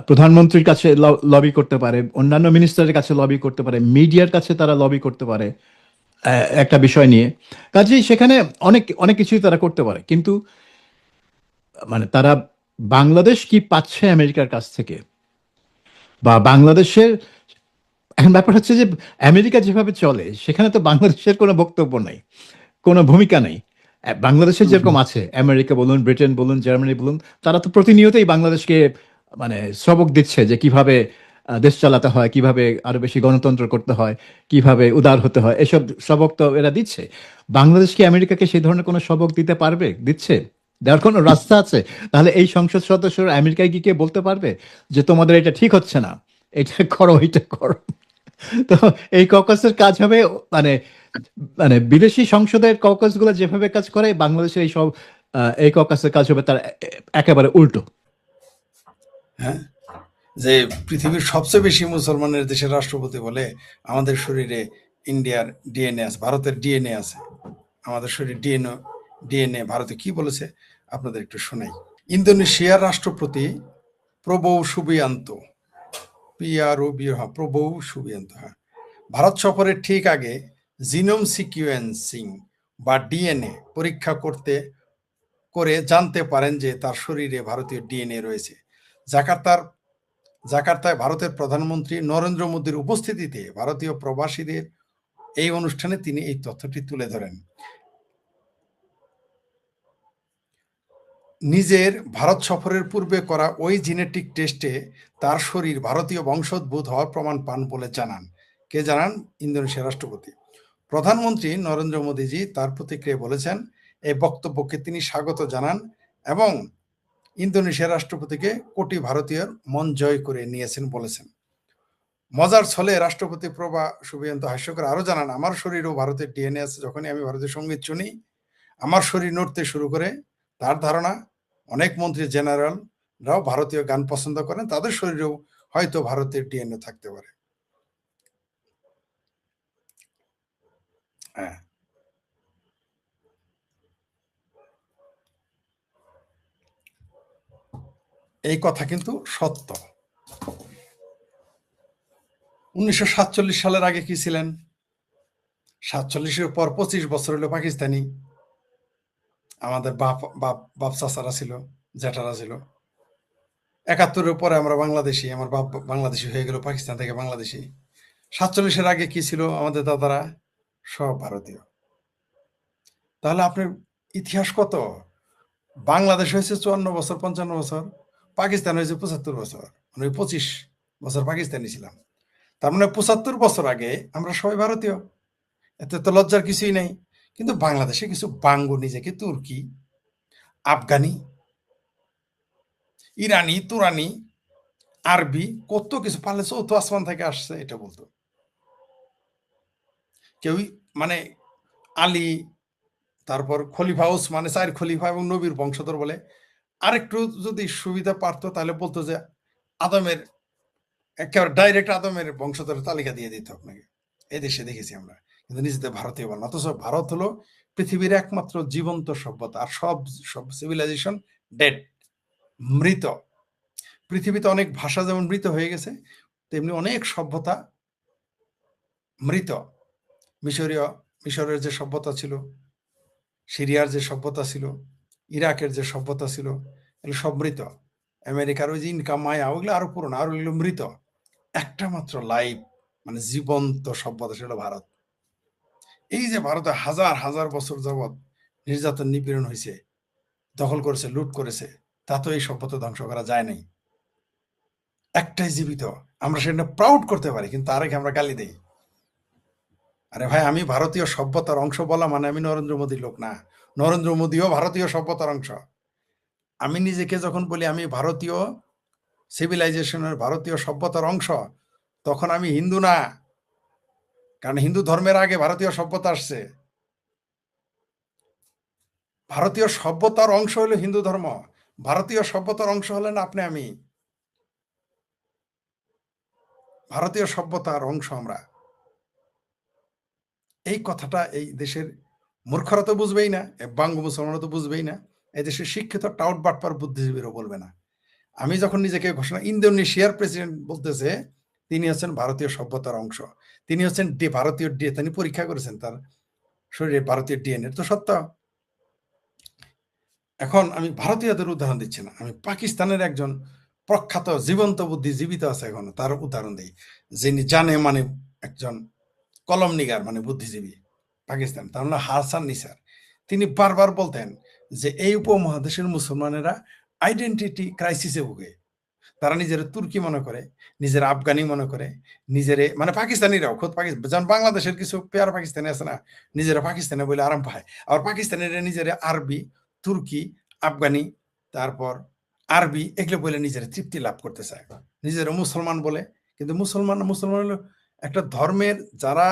প্রধানমন্ত্রীর কাছে লবি করতে পারে, অন্যান্য মিনিস্টারের কাছে লবি করতে পারে, মিডিয়ার কাছে তারা লবি করতে পারে একটা বিষয় নিয়ে। কাজেই সেখানে অনেক অনেক কিছুই তারা করতে পারে, কিন্তু মানে তারা বাংলাদেশ কি পাচ্ছে আমেরিকার কাছ থেকে, বা বাংলাদেশের, এখন ব্যাপার হচ্ছে যে আমেরিকা যেভাবে চলে সেখানে তো বাংলাদেশের কোনো বক্তব্য নাই, কোনো ভূমিকা নেই। বাংলাদেশের যেরকম আছে, আমেরিকা বলুন, ব্রিটেন বলুন, জার্মানি বলুন, তারা তো প্রতিনিয়তই বাংলাদেশকে মানে সবক দিচ্ছে যে কিভাবে দেশ চালাতে হয়, কিভাবে আরো বেশি গণতন্ত্র করতে হয়, কিভাবে উদার হতে হয়, এসব সবক তো এরা দিচ্ছে। বাংলাদেশ কি আমেরিকাকে সেই ধরনের কোনো সবক দিতে পারবে? দিচ্ছে? দেওয়ার কোনো রাস্তা আছে? তাহলে এই সংসদ সদস্যরা আমেরিকায় গিয়ে বলতে পারবে যে তোমাদের এটা ঠিক হচ্ছে না, এটা করো, এটা করো? তো এই ককাসের কাজ হবে মানে, মানে বিদেশি সংসদের ককাস গুলো যেভাবে কাজ করে বাংলাদেশের এই সব এই ককাসের কাজ হবে তার একেবারে উল্টো। হ্যাঁ, যে পৃথিবীর সবচেয়ে বেশি মুসলমানের দেশের রাষ্ট্রপতি বলে আমাদের শরীরে ইন্ডিয়ার ডিএনএ আছে, ভারতের ডিএনএ আছে, আমাদের শরীরে ডিএনএ ভারতে কি বলেছে আপনাদের একটু শোনাই। ইন্দোনেশিয়ার রাষ্ট্রপতি প্রবৌ সুবিয়ান্তো, প্রবৌ সুবিয়ান্তো, হ্যাঁ, ভারত সফরের ঠিক আগে জিনোম সিকুয়েন্সিং বা ডিএনএ পরীক্ষা করে জানতে পারেন যে তার শরীরে ভারতীয় ডিএনএ রয়েছে। জাকার্তায় ভারতের প্রধানমন্ত্রী নরেন্দ্র মোদীর উপস্থিতিতে ভারতীয় প্রবাসীদের এই অনুষ্ঠানে তিনি এই তথ্যটি তুলে ধরেন। নিজের ভারত সফরের পূর্বে করা ওই জেনেটিক টেস্টে তার শরীর ভারতীয় বংশোদ্ভূত হওয়ার প্রমাণ পান বলে জানান। কে জানান? ইন্দোনেশিয়ার রাষ্ট্রপতি। প্রধানমন্ত্রী নরেন্দ্র মোদীজি তার প্রতিক্রিয়ায় বলেছেন এই বক্তব্যকে তিনি স্বাগত জানান এবং ইন্দোনেশিয়ার রাষ্ট্রপতিকে কোটি ভারতীয়র মন জয় করে নিয়েছেন বলেছেন। মজার ছলে রাষ্ট্রপতি প্রভা সুবিয়ন্ত হাস্য করে আরো জানান, আমার শরীরও ভারতের ডিএনএ আছে। যখনই আমি ভারতীয় সঙ্গীত শুনি আমার শরীর নড়তে শুরু করে। তার ধারণা অনেক মন্ত্রী জেনারেলরাও ভারতীয় গান পছন্দ করেন, তাদের শরীরেও হয়তো ভারতের ডিএনএ থাকতে পারে। হ্যাঁ, এই কথা কিন্তু সত্য। 1947 সালের আগে কি ছিলেন? 47-এর পর 25 বছর হলো পাকিস্তানি। আমাদের বাপ চাচারা ছিল, জ্যাঠারা ছিল। 71-এর পরে আমরা বাংলাদেশি, আমার বাপ বাংলাদেশি হয়ে গেল, পাকিস্তান থেকে বাংলাদেশি। 47-এর আগে কি ছিল? আমাদের দাদারা সব ভারতীয়। তাহলে আপনার ইতিহাস কত? বাংলাদেশ হয়েছে 54 বছর, 55 বছর, পাকিস্তান হয়েছে 75 বছর, মানে 25 বছর পাকিস্তানি ছিলাম। তার মানে 75 বছর আগে আমরা সবাই ভারতীয়। এতে তো লজ্জার কিছুই নেই। কিন্তু বাংলাদেশে কিছু বাঙ্গু নিজেকে তুর্কি, আফগানি, ইরানি, তুরানি, আরবি কত কিছু পারলে চৌথ আসমান থেকে আসছে এটা বলতো। কেউই মানে আলী, তারপর খলিফা ওসমানে 4 খলিফা এবং নবীর বংশধর বলে। আরেকটু যদি সুবিধা পারতো তাহলে বলতো যে আদমের একেবারে ডাইরেক্ট আদমের বংশধরের তালিকা দিয়ে দিত আপনাকে। এই দেশে দেখেছি আমরা, কিন্তু নিজেদের ভারতীয় বল না। অথচ ভারত হলো পৃথিবীর একমাত্র জীবন্ত সভ্যতা, আর সব সিভিলাইজেশন ডেড, মৃত। পৃথিবীতে অনেক ভাষা যেমন মৃত হয়ে গেছে, তেমনি অনেক সভ্যতা মৃত। মিশরের যে সভ্যতা ছিল, সিরিয়ার যে সভ্যতা ছিল, ইরাকের যে সভ্যতা ছিল, এগুলো সব মৃত। আমেরিকার ওই যে ইনকাম মায়া, ওগুলো আরো পুরনো, আর ওইগুলো মৃত। একটা মাত্র লাইভ মানে জীবন্ত সভ্যতা, সেটা ভারত। এই যে ভারতে হাজার হাজার বছর যাবৎ নির্যাতন নিপীড়ন হয়েছে, দখল করেছে, লুট করেছে, তা তো এই সভ্যতা ধ্বংস করা যায় নাই। একটাই জীবিত, আমরা সেটা প্রাউড করতে পারি, কিন্তু আরেকে আমরা গালি দেই। আরে ভাই, আমি ভারতীয় সভ্যতার অংশ বলা মানে আমি নরেন্দ্র মোদীর লোক না। নরেন্দ্র মোদীও ভারতীয় সভ্যতার অংশ। আমি নিজেকে যখন বলি আমি ভারতীয় সিভিলাইজেশনের, ভারতীয় সভ্যতার অংশ, তখন আমি হিন্দু না, কারণ হিন্দু ধর্মের আগে ভারতীয় সভ্যতা আসছে। ভারতীয় সভ্যতার অংশ হলো হিন্দু ধর্ম, ভারতীয় সভ্যতার অংশ হলেন আপনি আমি। ভারতীয় সভ্যতার অংশ আমরা। এই কথাটা এই দেশের মূর্খরা তো বুঝবেই না, বাঙ্গ মুসলমানরা তো বুঝবেই না, এই দেশের শিক্ষিত টাউট বাটপার বুদ্ধিজীবীরও বলবে না। আমি যখন নিজেকে ঘোষণা, ইন্দোনেশিয়ার প্রেসিডেন্ট বলতেছে তিনি হচ্ছেন ভারতীয় সভ্যতার অংশ, তিনি হচ্ছেন ভারতীয় তিনি পরীক্ষা করেছেন তার শরীরে ভারতীয় ডিএনএ, তো সত্য। এখন আমি ভারতীয়দের উদাহরণ দিচ্ছি না, আমি পাকিস্তানের একজন প্রখ্যাত জীবন্ত বুদ্ধি জীবিত আছে এখন, তার উদাহরণ দিই, যিনি জানে মানে একজন কলম নিগার মানে বুদ্ধিজীবী পাকিস্তান, তার নাম হাসান নিসার। তিনি বারবার বলতেন যে এই উপমহাদেশের মুসলমানেরা আইডেন্টিটি ক্রাইসিসে ভুগে। তারা নিজের তুর্কি মনে করে, নিজের আফগানি মনে করে, নিজের মানে পাকিস্তানিরাও খোদ পাকিস্তান, যেমন বাংলাদেশের কিছু পেয়ার পাকিস্তানি আছে না, নিজেরা পাকিস্তানি বলে আরাম পায়, আবার পাকিস্তানিরা নিজের আরবি, তুর্কি, আফগানি, তারপর আরবি এগুলো বলে নিজের তৃপ্তি লাভ করতে চায়, নিজেরা মুসলমান বলে। কিন্তু মুসলমান হলো একটা ধর্মের, যারা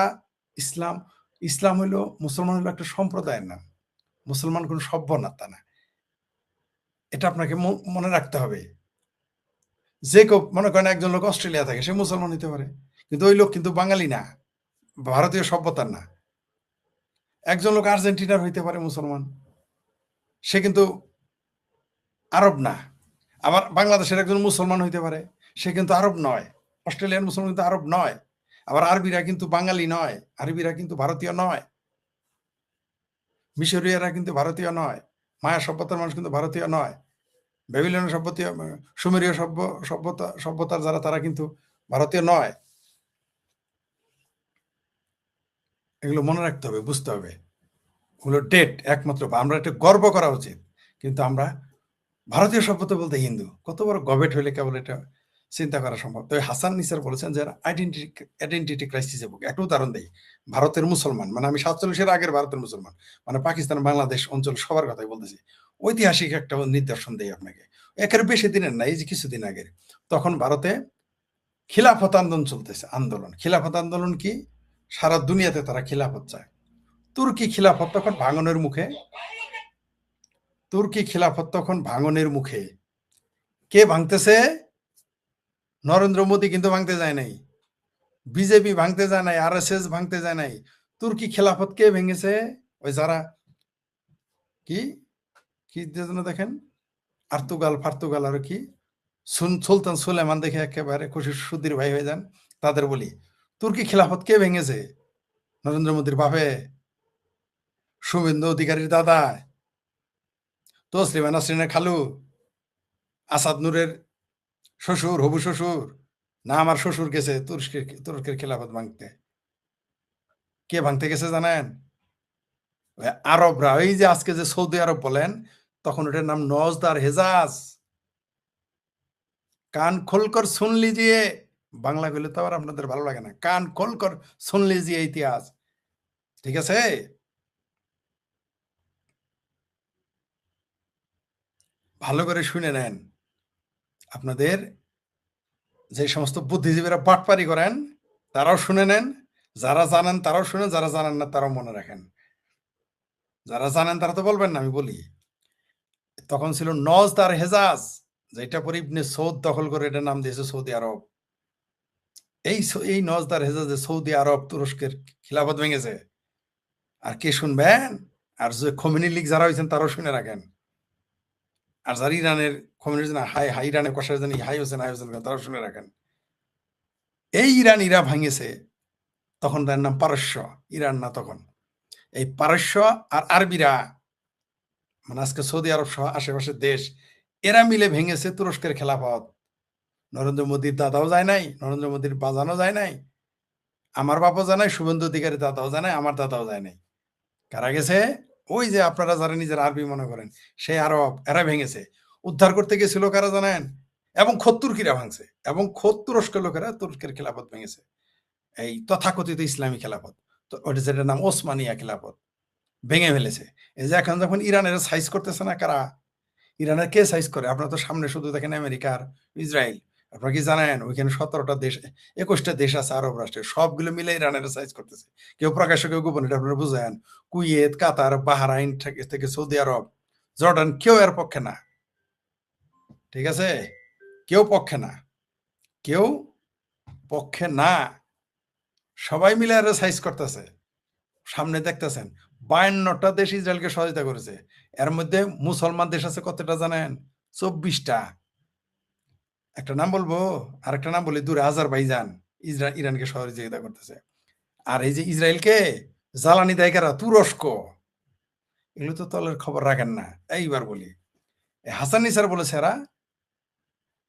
ইসলাম, ইসলাম হইলো, মুসলমান হলো একটা সম্প্রদায়ের নাম, মুসলমান কোন সভ্য না তা না। এটা আপনাকে মনে রাখতে হবে। যে কেউ মনে করেন একজন লোক অস্ট্রেলিয়া থাকে, সে মুসলমান হতে পারে, কিন্তু ওই লোক কিন্তু বাঙালি না, ভারতীয় সভ্যতার না। একজন লোক আর্জেন্টিনার হইতে পারে মুসলমান, সে কিন্তু আরব না। আবার বাংলাদেশের একজন মুসলমান হইতে পারে, সে কিন্তু আরব নয়। অস্ট্রেলিয়ান মুসলমান কিন্তু আরব নয়। আবার আরবিরা কিন্তু বাঙালি নয়, আরবিরা কিন্তু ভারতীয় নয়, মিশরীয়রা কিন্তু ভারতীয় নয়, মায়া সভ্যতার মানুষ কিন্তু ভারতীয় নয়, ব্যাবিলনের সভ্যতা, সুমেরীয় সভ্যতার যারা, তারা কিন্তু ভারতীয় নয়। এগুলো মনে রাখতে হবে, বুঝতে হবে। ওগুলো ডেট একমাত্র, আমরা এটা গর্ব করা উচিত। কিন্তু আমরা ভারতীয় সভ্যতা বলতে হিন্দু, কত বড় গবেট হইলে কেবল এটা চিন্তা করা সম্ভব। তবে হাসান নিসার বলেছেন যে আইডেন্টিটি ক্রাইসিসে ভোগে। একটা উদাহরণ দেই, ভারতের মুসলমান মানে আমি 47-এর আগের ভারতের মুসলমান, মানে পাকিস্তান, বাংলাদেশ অঞ্চল সবার কথাই বলতেছি। ঐতিহাসিক একটা নিদর্শন দেই আপনাকে, একের বেশি দিনের না, এই যে কিছুদিন আগের। তখন ভারতে খিলাফত আন্দোলন চলতেছে। খিলাফত আন্দোলন কি? সারা দুনিয়াতে তারা খিলাফত চায়। তুর্কি খিলাফত তখন ভাঙনের মুখে, কে ভাঙতেছে? নরেন্দ্র মোদী কিন্তু ভাঙতে যায় নাই, বিজেপি ভাঙতে যায় নাই, আরএসএস ভাঙতে যায় নাই। তুর্কি খেলাফত কে ভেঙেছে? ওই যারা কি কি জন্য দেখেন, ফার্তুগাল আর কি সুলতান সুলেমান দেখে একেবারে খুশি সুধীর ভাই হয়ে যান। তাদের বলি, তুর্কি খেলাফত কে ভেঙেছে? নরেন্দ্র মোদীর বাপে, শুভেন্দু অধিকারীর দাদা, তসলিমা নাসরিনের খালু, আসাদ নূরের শ্বশুর, হবু শ্বশুর। না, আমার শ্বশুর গেছে তুরস্কের খেলাফত ভাঙতে। কে ভাঙতে গেছে জানেন? আরবরা। ওই যে আজকে যে সৌদি আরব বলেন, তখন ওটার নাম নজদার হেজাজ। কান খোলকর শুন লিজিয়ে, বাংলা গেলে তো আবার আপনাদের ভালো লাগে না, কান খোলকর শুন লিজিয়ে ইতিহাস, ঠিক আছে? ভালো করে শুনে নেন। আপনাদের যে সমস্ত বুদ্ধিজীবীরা বাটপারি করেন, তারাও শুনে নেন, যারা জানেন তারাও শুনেন, যারা জানেন না তারাও মনে রাখেন। যারা জানেন তারা তো বলবেন না, আমি বলি। তখন ছিল নজদার হেজাজ, যেটা পরে ইবনে সৌদ দখল করে এটার নাম দিয়েছে সৌদি আরব। এই নজদার হেজাজে সৌদি আরব তুরস্কের খিলাফত ভেঙেছে। আর কে শুনবেন? আর যে খোমেনি লীগ যারা হয়েছেন তারাও শুনে রাখেন। আর যারা ইরানের খোমেনি হাই ইরানের কষার জানি হাই হোসেন তারাও শুনে রাখেন। এই ইরানিরা ভাঙেছে, তখন তার নাম পারস্য, ইরান না তখন। এই পারস্য আর আরবিরা, মানে আজকে সৌদি আরব সহ আশেপাশের দেশ, এরা মিলে ভেঙেছে তুরস্কের খেলাফত। নরেন্দ্র মোদীর দাদাও যায় নাই, নরেন্দ্র মোদীর বাজানো যায় নাই, আমার বাপও যায় নাই, শুভেন্দু অধিকারী দাদাও যায় নাই, আমার দাদাও যায় নাই। কারা গেছে? ওই যে আপনারা যারা নিজের আরবি মনে করেন সেই আরব, এরা ভেঙেছে। উদ্ধার করতে গেছিল কারা জানেন? এবং খোদ তুর্কিরা ভাঙছে, এবং খোদ তুরস্কের লোকেরা তুর্কের খেলাফত ভেঙেছে, এই তথাকথিত ইসলামী খেলাফত। তো ওটা যেটার নাম ওসমানিয়া খেলাফত, ভেঙে ফেলেছে। এই যে এখন যখন ইরানের সাইজ করতেছে না কারা, ইরানের কে সাইজ করে? আপনারা তো সামনে শুধু দেখেন আমেরিকার, ইসরায়েল। আপনারা কি জানেন ওইখানে 17টা দেশ, 21টা দেশ আছে আরব রাষ্ট্রের, সবগুলো মিলে ইরানের সাইজ করতেছে। কেউ প্রকাশ্য, কেউ গোপনে। এটা আপনারা বুঝেন। কুয়েত, কাতার, বাহরাইন থেকে সৌদি আরব, জর্ডান, কেউ এর পক্ষে না। ঠিক আছে? কেউ পক্ষে না, কেউ পক্ষে না। সবাই মিলে এর সাইজ করতেছে। সামনে দেখতেছেন 52টা দেশ ইসরায়েলকে সহযোগিতা করেছে। এর মধ্যে মুসলমান দেশ আছে কতটা জানেন? 24টা। একটা নাম বলবো, আর একটা নাম বলি দূরে, আজারবাইজান। ইরানকে সহযোগিতা করতেছে। আর এই যে ইসরায়েলকে জ্বালানি দেয় কারা? তুরস্ক। এগুলো তো তলের খবর রাখেন না। এইবার বলি, হাসান নিসার বলেছে এরা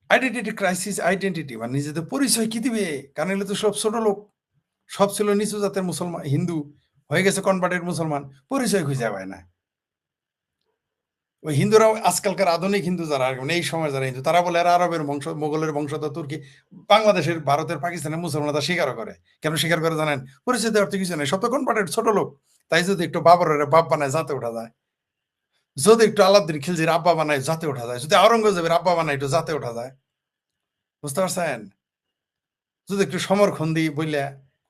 আইডেন্টিটি ক্রাইসিস, আইডেন্টিটি মানে নিজেদের পরিচয় কি দিবে? কারণ এগুলো তো সব ছোট লোক, সব ছিল নিচু জাতের মুসলমান, হিন্দু হয়ে গেছে কনভার্টেড মুসলমান, পরিচয় খুঁজে পায় না। ওই হিন্দুরাও আজকালকার আধুনিক হিন্দু যারা, মানে এই সময় যারা হিন্দু, তারা বলে এরা আরবের বংশ, মোগলের বংশধর, তুর্কি, বাংলাদেশের, ভারতের, পাকিস্তানের মুসলমান তা স্বীকার করে। কেন স্বীকার করে জানেন? পরিচয় দেওয়ার তো কিছু নেই, সব তো কনভার্টেড ছোট লোক। তাই যদি একটু বাবরের বাপ বানায় যাতে ওঠা যায়, যদি একটু আলাউদ্দিন খিলজির আব্বা বানায় যাতে ওঠা যায়, যদি আওরঙ্গজেবের আব্বা বানায় একটু যাতে ওঠা যায়। বুঝতে পারছেন? যদি একটু সমরখন্দি বললে,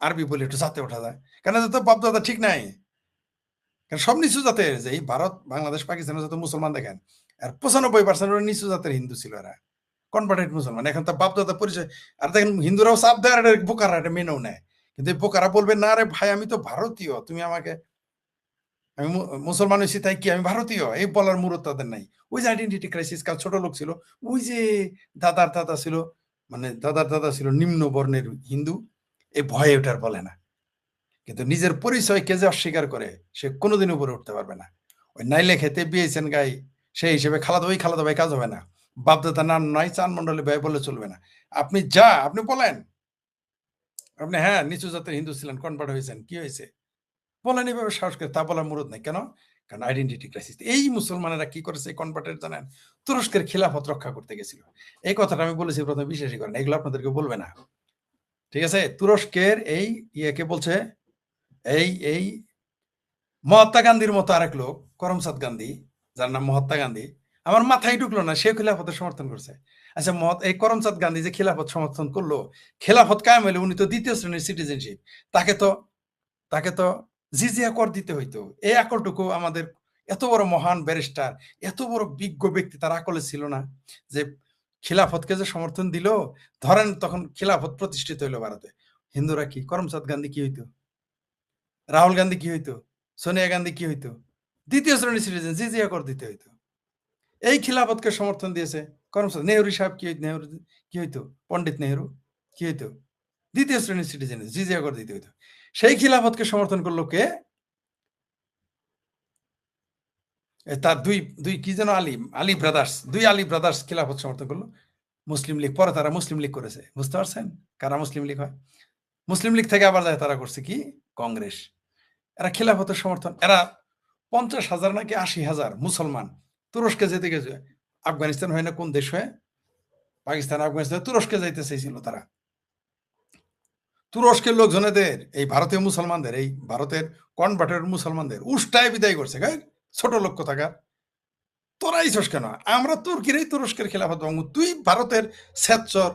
আরবি বলে একটু যাতে ওঠা যায়। কেন তো বাপ দাদা ঠিক নাই। কারণ সব নিচু জাতের, যে এই ভারত, বাংলাদেশ, পাকিস্তানের যত মুসলমান দেখেন, আর 95% নিচু জাতের হিন্দু ছিল এরা, কনভার্টেড মুসলমান। এখন তার বাপদাদা পরিচয়। আর দেখেন হিন্দুরাও চাপ দেয়, আর বোকারা এটা মেনেও নেয়। কিন্তু এই বোকারা বলবে না রে ভাই, আমি তো ভারতীয়, তুমি আমাকে, আমি মুসলমান হয়েছি তাই কি আমি ভারতীয়? এই বলার মুরত তাদের নাই। ওই যে আইডেন্টিটি ক্রাইসিস, কাল ছোট লোক ছিল, ওই যে দাদার দাদা ছিল, মানে দাদার দাদা ছিল নিম্ন বর্ণের হিন্দু, এই ভয়ে ওঠার বলে না। কিন্তু নিজের পরিচয়কে যে অস্বীকার করে, সে কোনোদিন উপরে উঠতে পারবে না। ওই নাইলে খেতে বিয়েছেন গাই, সেই হিসেবে খালাদা ভাই কাজ হবে না। বাপদাদা নাম নাই, চান মন্ডলী ভাই বলে চলবে না। আপনি আপনি বলেন আপনি হ্যাঁ নিচু জাতের হিন্দু ছিলেন, কনভার্ট হয়েছেন, কি হয়েছে বলেন, এইভাবে সাহস করে তা বলার মুরত নাই। কেন? কারণ আইডেন্টিটি ক্রাইসিস। এই মুসলমানেরা কি করেছে কনভার্টেড জানেন? তুরস্কের খিলাফত রক্ষা করতে গেছিল। এই কথাটা আমি বলেছি প্রথমে, বিশ্বাসই করেন, এগুলো আপনাদেরকে বলবে না। ঠিক আছে? তুরস্কের এই ইয়েকে বলছে, এই এই মহাত্মা গান্ধীর মতো আরেক লোক, করমচাঁদ গান্ধী, যার নাম মহাত্মা গান্ধী, আমার মাথায় ঢুকলো না সে খিলাফতের সমর্থন করছে। আচ্ছা, এই করমচাঁদ গান্ধী যে খিলাফত সমর্থন করলো, খেলাফত কায়েম হইলে উনি তো 2য় শ্রেণীর সিটিজেনশিপ, তাকে তো জিজিয়া কর দিতে হইতো। এই আকলটুকু আমাদের এত বড় মহান ব্যারিস্টার, এত বড় বিজ্ঞ ব্যক্তি, তার আকলে ছিল না যে খিলাফতকে যে সমর্থন দিল। ধরেন তখন খিলাফত প্রতিষ্ঠিত হইলো ভারতে, হিন্দুরা কি, করমচাঁদ গান্ধী কি হইতো, রাহুল গান্ধী কি হইতো, সোনিয়া গান্ধী কি হইতো? 2য় শ্রেণীর সিটিজেন, জিজিয়া কর দিতে হইতো। এই খিলাফতকে সমর্থন দিয়েছে করমচাঁদ। নেহরু সাহেব কি হইতো? নেহরু কি হইতো? পন্ডিত নেহরু কি হইতো? 2য় শ্রেণীর সিটিজেন, জিজিয়া কর দিতে হইতো। সেই খিলাফতকে সমর্থন করলো কে? তার দুই কি যেন আলী ব্রাদার্স, 2 আলী ব্রাদার্স খিলাফত সমর্থন করলো। মুসলিম লীগ, পরে তারা মুসলিম লীগ করেছে। বুঝতে পারছেন কারা মুসলিম লীগ হয়? মুসলিম লীগ থেকে আবার যায় তারা করছে কি? কংগ্রেস। এরা খিলাফতের সমর্থন। এরা 50,000 নাকি 80,000 মুসলমান তুরস্কে যেতে গেছে। আফগানিস্তান হয় না কোন দেশ হয়ে, পাকিস্তান, আফগানিস্তান, তুরস্কে যাইতে চাইছিল তারা। তুরস্কের লোকজনেদের এই ভারতীয় মুসলমানদের, এই ভারতের কনভার্টেড মুসলমানদের উষ্টায় বিদায় করছে। ছোট লোক কোথাকার, তোরাই ছোস কেন? আমরা তুর্কিরাই তুরস্কের খেলাফত ভাঙবো, তুই ভারতের স্বেচ্ছর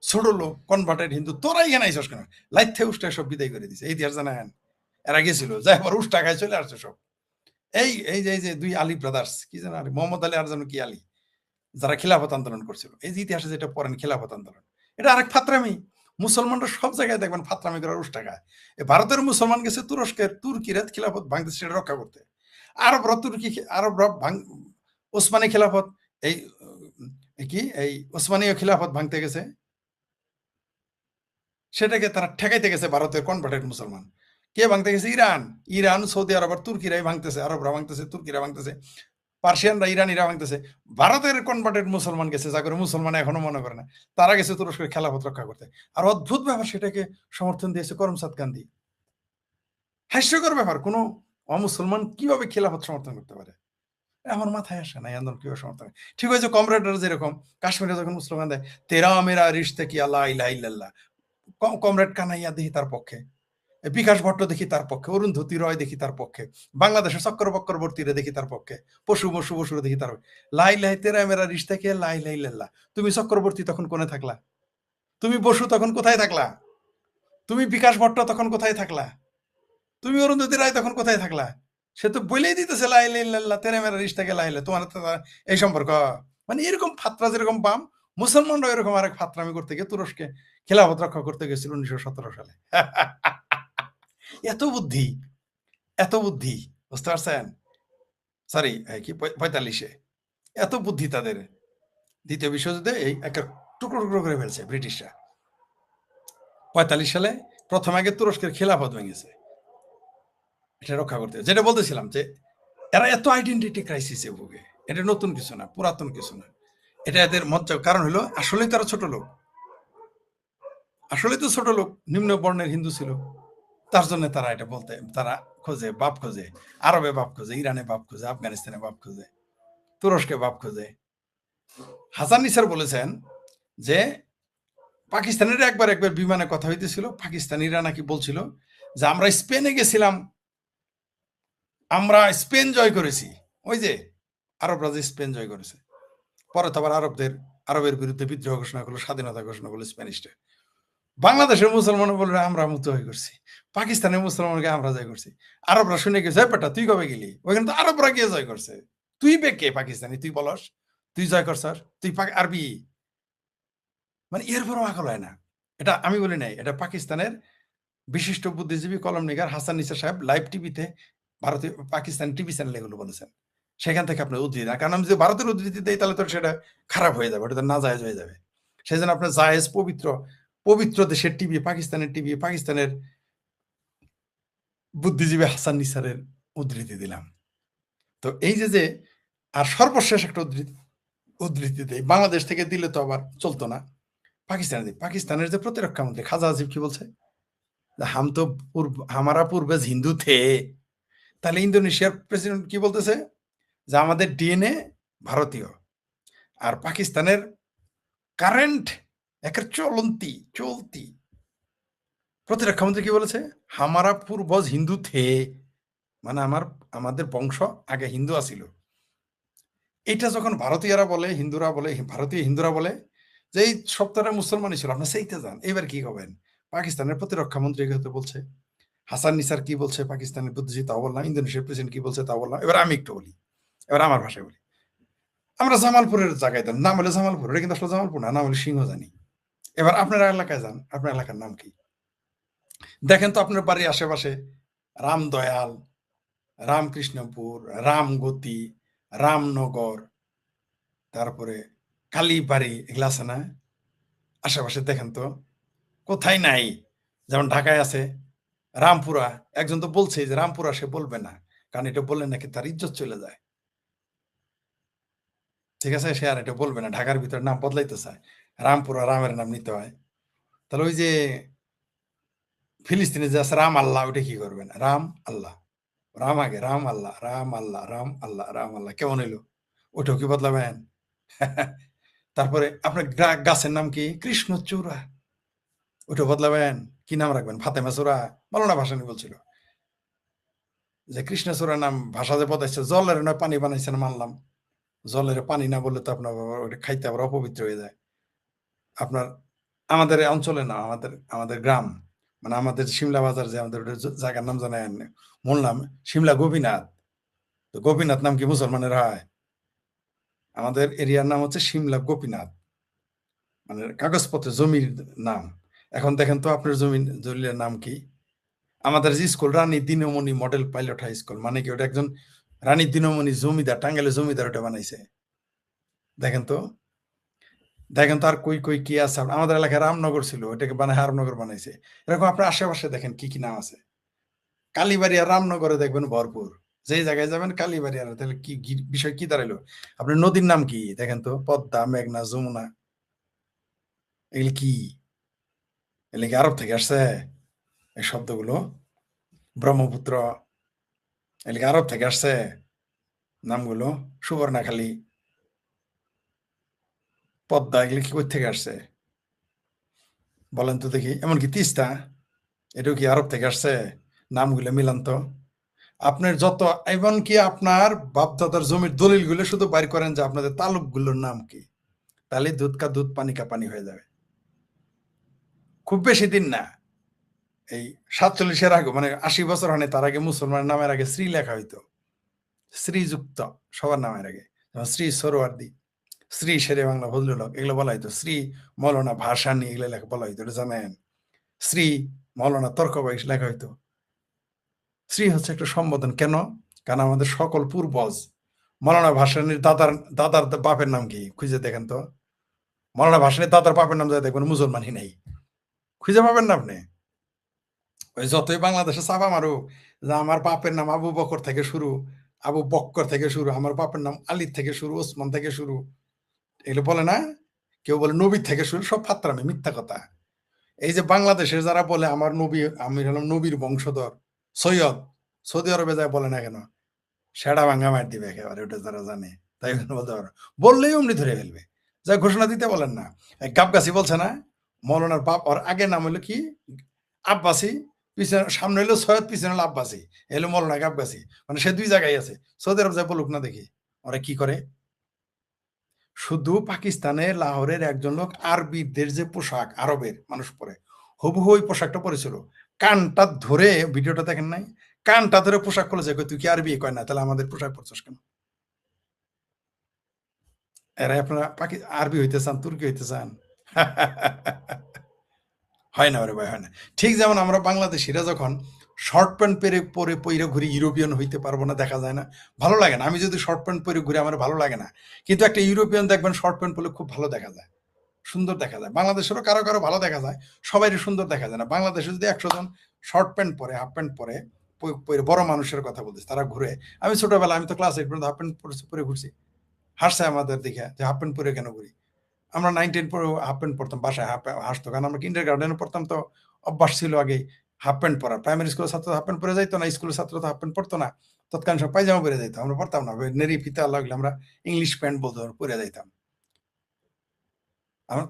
ছোট লোক কনভার্টেড হিন্দু, তোরাই কেন আইসস কেন? লাইথে উষ্টায় সব বিদায় করে দিছে। এই ইতিহাস জানেন? এরা গেছিল, যাই আবার উষ্টা খায় চলে আসছে সব। এই যে 2 আলী ব্রাদার্স, কি যেন মোহাম্মদ আলী আর যেন কি আলী, যারা খিলাফত আন্দোলন করছিল, এই যে ইতিহাসে যেটা পড়েন খিলাফত আন্দোলন, এটা আরেক ফাত্রামি। মুসলমানরা সব জায়গায় দেখবেন ফাত্রামি করার উষ্টা খায়। ভারতের মুসলমান গেছে তুর্কিরা খিলাফত ভাঙতে, সেটা রক্ষা করতে। আরবরা ওসমানী খিলাফত, এই এই ওসমানীয় খিলাফত ভাঙতে গেছে, সেটাকে তারা ঠেকাইতে গেছে ভারতের কনভার্টেড মুসলমান। কে ভাঙতে গেছে? ইরান, সৌদি আরব আর তুর্কিরাই ভাঙতেছে। আরবরা ভাঙতেছে, তুর্কিরা ভাঙতেছে। পার্সিয়ানরা ইরানিরা ভাঙতেছে, ভারতের কনভার্টেড মুসলমান গেছে, যা করে মুসলমান এখনো মনে করে না, তারা গেছে তুরস্কের খেলাফত রক্ষা করতে। আর অদ্ভুত ব্যাপার, সেটাকে সমর্থন দিয়েছে করমচাঁদ গান্ধী। হাস্যকর ব্যাপার, কোনো অমুসলমান কিভাবে খেলাফত সমর্থন করতে পারে, আমার মাথায় আসে না এই আন্দোলন কিভাবে সমর্থন করে। ঠিক হয়েছে, কমরেডরা যেরকম কাশ্মীরে যখন মুসলমান দেয় তেরা মেরা রিশতে কি আল্লাহ ইলাহা ইল্লাল্লাহ, কমরেড কানাইয়া দেখি তার পক্ষে, বিকাশ ভট্ট দেখি তার পক্ষে, অরুন্ধতী রয় দেখি তার পক্ষে, বাংলাদেশের চক্রবর্তীরা দেখি তার পক্ষে, পশু দেখি তার লাই লাই তেরা মেরা রিশতে কি লাই লাই ইল্লাল্লাহ। তুমি চক্রবর্তী তখন কোনে থাকলা? তুমি বসু তখন কোথায় থাকলা? তুমি বিকাশ ভট্ট তখন কোথায় থাকলা? তুমি অরুন্ধতী রায় তখন কোথায় থাকলা? সে তো বলেই দিতেছে লাইলা ইল্লাল্লাহ তেরে মেরা রিশতাকে লাইলা, তোমার তো এই সম্পর্ক। মানে এরকম ফাত্রা যেরকম বাম, মুসলমানরা এরকম আরেক ফাত্রামি করতে গিয়ে তুরস্কে খেলাফত রক্ষা করতে গেছিল 1917 সালে। এত বুদ্ধি, এত বুদ্ধি, বুঝতে পারছেন? সরি, কি 45-এ এত বুদ্ধি তাদের। দ্বিতীয় বিশ্বযুদ্ধে এই একটা টুকরো টুকরো করে ফেলছে ব্রিটিশরা। 45 সালে প্রথম আগে তুরস্কের খেলাফত ভেঙেছে এটা রক্ষা করতে। যেটা বলতেছিলাম যে এরা এত আইডেন্টিটি ক্রাইসিসে ভোগে, এটা নতুন কিছু না, পুরাতন কিছু না, এটা এদের মজ্জা। কারণ হলো আসলেই তারা ছোট লোক, আসলে তো ছোট লোক, নিম্ন বর্ণের হিন্দু ছিল, তার জন্য তারা এটা বলতে, তারা খোঁজে, বাপ খোঁজে, আরবে বাপ খোঁজে, ইরানে বাপ খোঁজে, আফগানিস্তানে বাপ খোঁজে, তুরস্কে বাপ খোঁজে। হাসান নিসার বলেছেন যে পাকিস্তানের একবার বিমানে কথা হইতেছিল, পাকিস্তানিরা নাকি বলছিল যে আমরা স্পেনে গেছিলাম, আমরা স্পেন জয় করেছি। ওই যে আরবরা যে স্পেন জয় করেছে, পরে তো আবার আরবের বিরুদ্ধে বিদ্রোহ ঘোষণা করলো, স্বাধীনতা ঘোষণা করলো স্প্যানিশরা। বাংলাদেশের মুসলমান বলবে আমরা মুক্ত হয়ে করছি, পাকিস্তানের মুসলমানকে আমরা জয় করছি। আরবরা শুনে গেছে, বেটা তুই কবে গেলি ওইখানে? তো আরবরা গিয়ে জয় করছে, তুই বেকে পাকিস্তানি, তুই বলস তুই জয় করছস, তুই আরবি। মানে এরপরও আকল হয় না। এটা আমি বলি নাই, এটা পাকিস্তানের বিশিষ্ট বুদ্ধিজীবী কলমনিগার হাসান নিসার সাহেব লাইভ টিভিতে, ভারতীয় পাকিস্তান টিভি চ্যানেলে এগুলো বলেছেন। সেখান থেকে আপনার উদ্ধৃতি না, কারণ আমি যদি ভারতের উদ্ধৃতি দেই তাহলে তো সেটা খারাপ হয়ে যাবে, ওটা তো নাজায়েজ হয়ে যাবে। সেই জন্য আপনার জায়েজ পবিত্র দেশের টিভি, পাকিস্তানের টিভি, পাকিস্তানের বুদ্ধিজীবী হাসান নিসারের উদ্ধৃতি দিলাম। তো এই যে আর সর্বশেষ একটা উদ্ধৃতি দেয়, বাংলাদেশ থেকে দিলে তো আবার চলতো না, পাকিস্তানের যে প্রতিরক্ষা মন্ত্রী খাজা আজিব কি বলছে, হাম তো হামারা পূর্বেজ হিন্দু থে। তাহলে ইন্দোনেশিয়ার প্রেসিডেন্ট কি বলতেছে যে আমাদের ডিএনএ ভারতীয়। আর পাকিস্তানের কারেন্ট একের চলতি প্রতিরক্ষা মন্ত্রী কি বলেছে, হামারা পূর্বজ হিন্দু থে, মানে আমাদের বংশ আগে হিন্দু আছিল। এটা যখন ভারতীয়রা বলে, হিন্দুরা বলে, ভারতীয় হিন্দুরা বলে যে এই সপ্তাহে মুসলমানই ছিল, আপনার সেইতে যান, এবার কি হবেন? পাকিস্তানের প্রতিরক্ষা মন্ত্রী বলছে, হাসান নিসার কি বলছে, পাকিস্তানের বুদ্ধিজীবী তাও বললাম, ইন্দোনেশিয়ার প্রেসিডেন্ট কি বলছে তাও বললাম। এবার আমি একটু বলি, এবার আমার ভাষায় বলি। আমরা জামালপুরের জায়গায় দেন, নাম হলে জামালপুর, এটা কিন্তু আসলে জামালপুর না, নাম হলে সিংহজানি। এবার আপনার এলাকায় যান, আপনার এলাকার নাম কি? দেখেন তো আপনার বাড়ির আশেপাশে রামদয়াল, রামকৃষ্ণপুর, রামগতি, রামনগর, তারপরে কালীবাড়ি, এগুলা আছে না আশেপাশে? দেখেন তো কোথায় নাই। যেমন ঢাকায় আছে রামপুরা, একজন তো বলছে যে রামপুরা সে বলবে না, কারণ এটা বললে নাকি তার ইজ্জত চলে যায়। ঠিক আছে, সে আর এটা বলবে না, ঢাকার ভিতরে নাম বদলাইতে চায়, রামপুরা রামের নাম নিতে হয়। তাহলে ওই যে ফিলিস্তিনে যে আছে রাম আল্লাহ, ওইটা কি করবেন? রাম আল্লাহ, রাম আগে, রাম আল্লাহ, রাম আল্লাহ, রাম আল্লাহ, রাম আল্লাহ, কেমন হইলো? ওইটাও কি বদলাবেন? তারপরে আপনার গাছের নাম কি? কৃষ্ণচূড়া, ওইটা বদলাবেন? কি নাম রাখবেন? ফাতেমা চূড়া? মৌলানা ভাসানী বলছিল যে কৃষ্ণচূড়া নাম ভাষা যে বদলাইছে, জলের নয় পানি বানাইছেন মানলাম, জলের পানি না বললে তো আপনার খাইতে আবার অপবিত্র হয়ে যায়। আপনার আমাদের অঞ্চলে না, আমাদের গ্রাম, মানে আমাদের সিমলা বাজার যে আমাদের জায়গার নাম জানায় বললাম, সিমলা গোপীনাথ। তো গোপীনাথ নাম কি মুসলমানের হয়? আমাদের এরিয়ার নাম হচ্ছে সিমলা গোপীনাথ, মানে কাগজপত্রে জমির নাম। এখন দেখেন তো আপনার জমির নাম কি? আমাদের যে স্কুল রানী দিনমণি মডেল পাইলট হাই স্কুল, মানে কি ওটা একজন রানী দিনমণি জমিদার, টাঙ্গাইলের জমিদার ওটা বানাইছে। দেখেন তো আর কই কি আছে? আমাদের এলাকায় রামনগর ছিল, ওটাকে বানায় হারনগর বানাইছে। এরকম আপনার আশেপাশে দেখেন কি নাম আছে। কালীবাড়ি আর রামনগরে দেখবেন ভরপুর। যেই জায়গায় যাবেন কালীবাড়ি। আর তাহলে বিষয় কি দাঁড়াইলো? আপনার নদীর নাম কি দেখেন তো? পদ্মা, মেঘনা, যমুনা, এগুলি কি? এগুলি কি আরব থেকে আসছে এই শব্দগুলো? ব্রহ্মপুত্র, এগুলি কি আরব থেকে আসছে নামগুলো? সুবর্ণাখালী, পদ্মা, এগুলি কি কই থেকে আসছে বলেন তো দেখি? এমনকি তিস্তা, এটাও কি আরব থেকে আসছে? নামগুলো মিলান তো। আপনার যত, এমনকি আপনার বাপদাদার জমির দলিলগুলো শুধু বাইর করেন যে আপনাদের তালুকগুলোর নাম কি, তাহলে দুধ কা দুধ পানি কা পানি হয়ে যাবে। খুব বেশি দিন না, এই 47-এর আগে, মানে 80 বছর হয়নি, তার আগে মুসলমান নামের আগে শ্রী লেখা হইতো, শ্রীযুক্ত সবার নামের আগে। যেমন শ্রী সরোয়ার্দী, শ্রী শেরে বাংলা ভদ্রলোক, এগুলো বলা হইতো। শ্রী মৌলানা ভাসানী, এগুলো লেখা বলা হইতো, এটা জানেন? শ্রী মৌলানা তর্কবাই লেখা হইতো। শ্রী হচ্ছে একটা সম্বোধন। কেন? কারণ আমাদের সকল পূর্বজ, মৌলানা ভাসানীর দাদার দাদার বাপের নাম কি খুঁজে দেখেন তো। মৌলানা ভাসানীর দাদার বাপের নাম যায় দেখবেন মুসলমানই নেই, খুঁজে পাবেন না আপনি। ওই যতই বাংলাদেশে চাপা মারুক যে আমার বাপের নাম আবু বকর থেকে শুরু, আবু বক্কর থেকে শুরু, আমার বাপের নাম আলী থেকে শুরু, ওসমান থেকে শুরু, এগুলো বলে না। কেউ বলে নবী থেকে শুরু, সব ফাত্রামি, মিথ্যা কথা। এই যে বাংলাদেশের যারা বলে আমার নবী, আমি হলাম নবীর বংশধর, সৈয়দ, সৌদি আরবে যায় বলে না কেন? সেটা ভাঙ্গা মার দিবে একেবারে, ওটা যারা জানে তাই বলতে পারো। বললেই অমনি ধরে ফেলবে। যা ঘোষণা দিতে বলেন না। গাবগাছি বলছে না মৌলানার বাপ, ওর আগের নাম হলো কি আব্বাসি, পিছনে সামনে হলো সৈয়দ, পিছনে হলো আব্বাসি, এলো মৌলানা গাবগাছি। মানে সে দুই জায়গায় আছে। সৌদি আরব যায় বলুক না দেখি ওরা কি করে। শুধু পাকিস্তানে লাহোরের একজন লোক আরবিদের যে পোশাক আরবের মানুষ পরে, হুবহু ওই পোশাকটা পরেছিল। কানটা ধরে, ভিডিওটা দেখেন নাই? কানটা ধরে পোশাক খুলেছে, তুই কি আরবি? কয় না, তাহলে আমাদের পোশাক পরছিস কেন? এরা আপনারা আরবি হইতে চান, তুর্কি হইতে চান? হয় না রে ভাই, হয় না। ঠিক যেমন আমরা বাংলাদেশিরা যখন শর্ট প্যান্ট পরে পইরে ঘুরি, ইউরোপিয়ান হইতে পারবো না, দেখা যায় না, ভালো লাগে না। আমি যদি শর্ট প্যান্ট পরে ঘুরি আমার ভালো লাগে না, কিন্তু একটা ইউরোপিয়ান দেখবেন শর্ট প্যান্ট পরলে খুব ভালো দেখা যায়, সুন্দর দেখা যায়। বাংলাদেশেরও কারো কারো ভালো দেখা যায়, সবাইরই সুন্দর দেখা যায় না। বাংলাদেশে যদি 100 জন শর্ট প্যান্ট পরে, হাফ প্যান্ট পরে, বড় মানুষের কথা বলতেছি, তারা ঘুরে, আমি ছোটবেলা, আমি তো ক্লাস 8 পর্যন্ত হাফ প্যান্ট পরে ঘুরছি, হাসছে আমাদের দেখে যে হাফ প্যান্ট পরে কেন ঘুরি। আমরা 9-10 পরে হাফ প্যান্ট পরতাম, বাসায় হাসতো, কারণ আমরা কিন্ডার গার্ডেনে পড়তাম, তো অভ্যাস ছিল আগে হাফ প্যান্ট পরা। প্রাইমারি স্কুলের ছাত্র হাফ প্যান্ট পরে যাইতো না, স্কুলের ছাত্র তো হাফ প্যান্ট পরতো না, তৎকালীন সব পায়জামা পরে যাইতো, আমরা পড়তাম না। নেড়ি ফিতা লাগলে আমরা ইংলিশ প্যান্ট বলতো, পরে যাইতাম।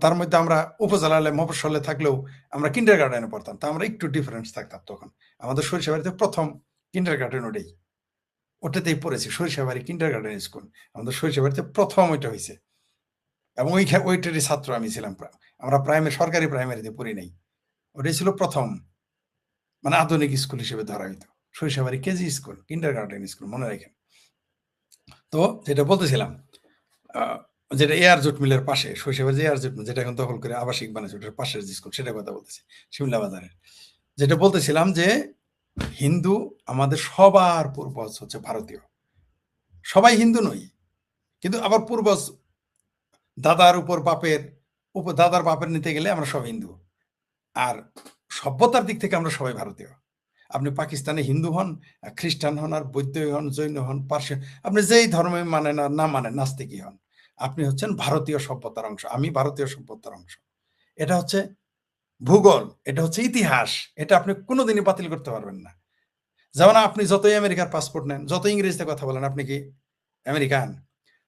তার মধ্যে আমরা উপজেলায় মফস্বলে থাকলেও আমরা কিন্ডার গার্ডেনে পড়তাম, তা আমরা একটু ডিফারেন্স থাকতাম তখন। আমাদের সরিষাবাড়িতে প্রথম কিন্ডার গার্ডেন ওটাতেই পড়েছি, সরিষাবাড়ি কিন্ডার গার্ডেন স্কুল, আমাদের সরিষাবাড়িতে প্রথম ওইটা হয়েছে। এবং ওইটারই ছাত্র আমি ছিলাম। আমরা সরকারি প্রাইমারিতে পড়ি নাই, ওটাই ছিল প্রথম, মানে আধুনিক স্কুল হিসেবে ধরা হইতো। সরিষাবাড়ি কেজি স্কুল, কিন্ডার গার্ডেন স্কুল, মনে রাখেন তো। যেটা বলতেছিলাম, যেটা এয়ার জুট মিলের পাশে, শৈশবের যে এয়ার জুট মিল, যেটা এখন দখল করে আবাসিক বানাচ্ছে, ওটার পাশের যে স্কুল, সেটা কথা বলতেছি, শিমলা বাজারের। যেটা বলতেছিলাম যে হিন্দু আমাদের সবার পূর্বজ হচ্ছে ভারতীয়, সবাই হিন্দু নই, কিন্তু আবার পূর্বজ দাদার বাপের নিতে গেলে আমরা সব হিন্দু। আর সভ্যতার দিক থেকে আমরা সবাই ভারতীয়। আপনি পাকিস্তানে হিন্দু হন, খ্রিস্টান হন, আর বৌদ্ধ হন, জৈন হন, পার্সিয়ান, আপনি যেই ধর্মে মানেন আর না মানেন, নাস্তিকই হন, আপনি হচ্ছেন ভারতীয় সভ্যতার অংশ। আমি ভারতীয় সভ্যতার অংশ। এটা হচ্ছে ভূগোল, এটা হচ্ছে ইতিহাস, এটা আপনি কোনোদিনই বাতিল করতে পারবেন না। যেমন আপনি যতই আমেরিকার পাসপোর্ট নেন, যত ইংরেজিতে কথা বলেন, আপনি কি আমেরিকান?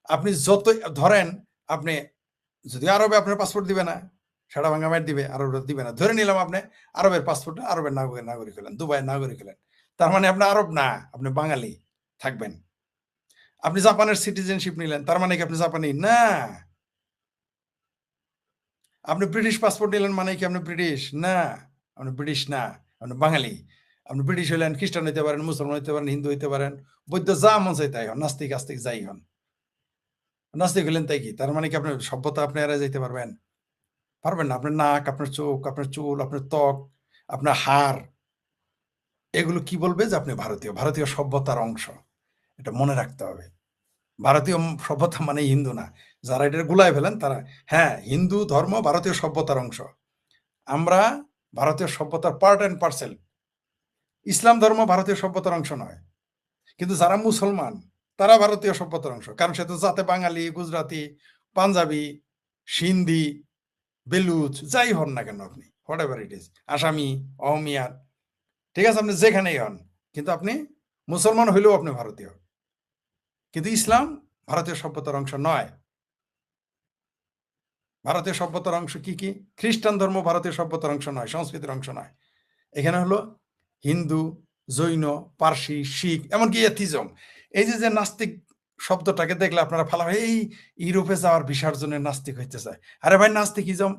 আপনি যতই ধরেন, আপনি যদি আরবে আপনার পাসপোর্ট দিবে না, সারা ভাঙ্গা মাইট দিবে, আরব দিবে না। ধরে নিলাম আপনি আরবের পাসপোর্ট, আরবের নাগরিক হলেন, দুবাইয়ের নাগরিক হলেন, তার মানে আপনি আরব না, আপনি বাঙালি থাকবেন। আপনি জাপানের সিটিজেনশিপ নিলেন, তার মানে কি আপনি জাপানি না? আপনি ব্রিটিশ পাসপোর্ট নিলেন, মানে কি আপনি ব্রিটিশ না? আপনি ব্রিটিশ না, আপনি বাঙালি। আপনি ব্রিটিশ হলেন, খ্রিস্টান হইতে পারেন, মুসলমান হইতে পারেন, হিন্দু হইতে পারেন, বৌদ্ধ, যা মন চাই তাই হন, নাস্তিক আস্তিক যাই হন। নাস্তিক হলেন তাই কি তার মানে কি আপনার সভ্যতা আপনি এড়াই যেতে পারবেন? পারবেন না। আপনার নাক, আপনার চোখ, আপনার চুল, আপনার ত্বক, আপনার হাড়, এগুলো কি বলবে যে আপনি ভারতীয়, ভারতীয় সভ্যতার অংশ। এটা মনে রাখতে হবে। ভারতীয় সভ্যতা মানে হিন্দু না। যারা এটা গুলায় ফেলেন তারা, হ্যাঁ, হিন্দু ধর্ম ভারতীয় সভ্যতার অংশ, আমরা ভারতীয় সভ্যতার পার্ট অ্যান্ড পার্সেল। ইসলাম ধর্ম ভারতীয় সভ্যতার অংশ নয়। কিন্তু যারা মুসলমান তারা ভারতীয় সভ্যতার অংশ, কারণ সে তো যাতে বাঙালি, গুজরাটি, পাঞ্জাবি, সিন্ধি, বেলুচ যাই হন না কেন আপনি, হোয়াট এভার ইট ইজ, আসামি, অহমিয়া, ঠিক আছে, আপনি যেখানেই হন, কিন্তু আপনি মুসলমান হইলেও আপনি ভারতীয়। কিন্তু ইসলাম ভারতীয় সভ্যতার অংশ নয়। ভারতীয় সভ্যতার অংশ কি কি? খ্রিস্টান ধর্ম ভারতীয় সভ্যতার অংশ নয়, সংস্কৃতির অংশ নয়। এখানে হলো হিন্দু, জৈন, পার্সি, শিখ, এমনকি এথিজম। এই যে যে নাস্তিক শব্দটাকে দেখলে আপনারা ভালো এই ইউরোপে যাওয়ার ভিসার জন্য নাস্তিক হইতে চায়। আরে ভাই, নাস্তিকিজম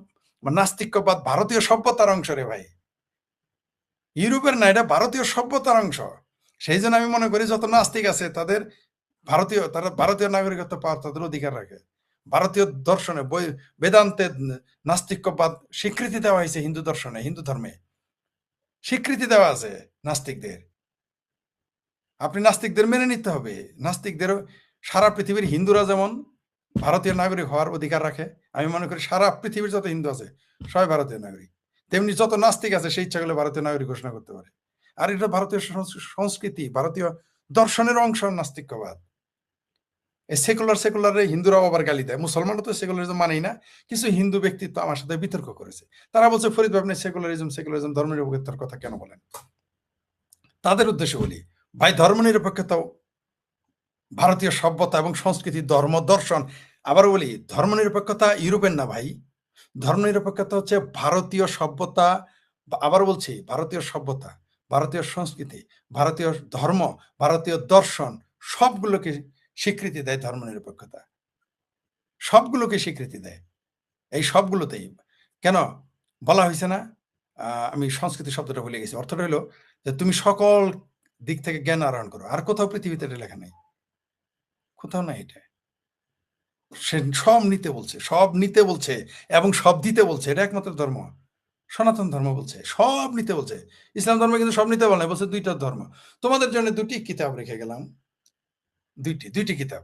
নাস্তিক্যবাদ ভারতীয় সভ্যতার অংশ রে ভাই, ইউরোপের না, এটা ভারতীয় সভ্যতার অংশ। সেই জন্য আমি মনে করি যত নাস্তিক আছে তারা ভারতীয় নাগরিকত্ব পাওয়ার তাদের অধিকার রাখে। ভারতীয় দর্শনে বেদান্তে নাস্তিক্যবাদ স্বীকৃতি দেওয়া হয়েছে, হিন্দু দর্শনে, হিন্দু ধর্মে স্বীকৃতি দেওয়া আছে নাস্তিকদের। আপনি নাস্তিকদের মেনে নিতে হবে। নাস্তিকদেরও সারা পৃথিবীর হিন্দুরা যেমন ভারতীয় নাগরিক হওয়ার অধিকার রাখে, আমি মনে করি সারা পৃথিবীর যত হিন্দু আছে সবাই ভারতীয় নাগরিক। তেমনি যত নাস্তিক আছে সেই ইচ্ছা করলে ভারতীয় নাগরিক ঘোষণা করতে পারে। আর এটা ভারতীয় সংস্কৃতি, ভারতীয় দর্শনের অংশ নাস্তিক্যবাদ। এই সেকুলার হিন্দুরাও আবার গালি দেয়। মুসলমানরা তো সেকুলারিজম মানেই না। কিছু হিন্দু ব্যক্তিত্ব আমার সাথে বিতর্ক করেছে, তারা বলছে ফরিদ ভাই আপনি সেকুলারিজম ধর্মনিরপেক্ষতার কথা কেন বলেন? তাদের উদ্দেশ্যে বলি, ভাই ধর্মনিরপেক্ষতাও ভারতীয় সভ্যতা এবং সংস্কৃতি, ধর্ম, দর্শন। আবার বলি, ধর্মনিরপেক্ষতা ইউরোপের না ভাই, ধর্মনিরপেক্ষতা হচ্ছে ভারতীয় সভ্যতা। আবার বলছি, ভারতীয় সভ্যতা, ভারতীয় সংস্কৃতি, ভারতীয় ধর্ম, ভারতীয় দর্শন সবগুলোকে স্বীকৃতি দেয় ধর্মনিরপেক্ষতা, সবগুলোকে স্বীকৃতি দেয়। এই সবগুলোতেই কেন বলা হয়েছে না, আমি সংস্কৃতি শব্দটা ভুলে গেছি, অর্থটা হলো যে তুমি সকল দিক থেকে জ্ঞান আহরণ করো। আর কোথাও পৃথিবীতে এটা লেখা নেই, কোথাও নাই এটা। সে সব নিতে বলছে এবং সব দিতে বলছে। এটা একমাত্র ধর্ম, সনাতন ধর্ম বলছে সব নিতে বলছে। ইসলাম ধর্ম কিন্তু সব নিতে বলে না, বলছে দুইটা ধর্ম। তোমাদের জন্য দুটি কিতাব রেখে গেলাম, দুইটি কিতাব।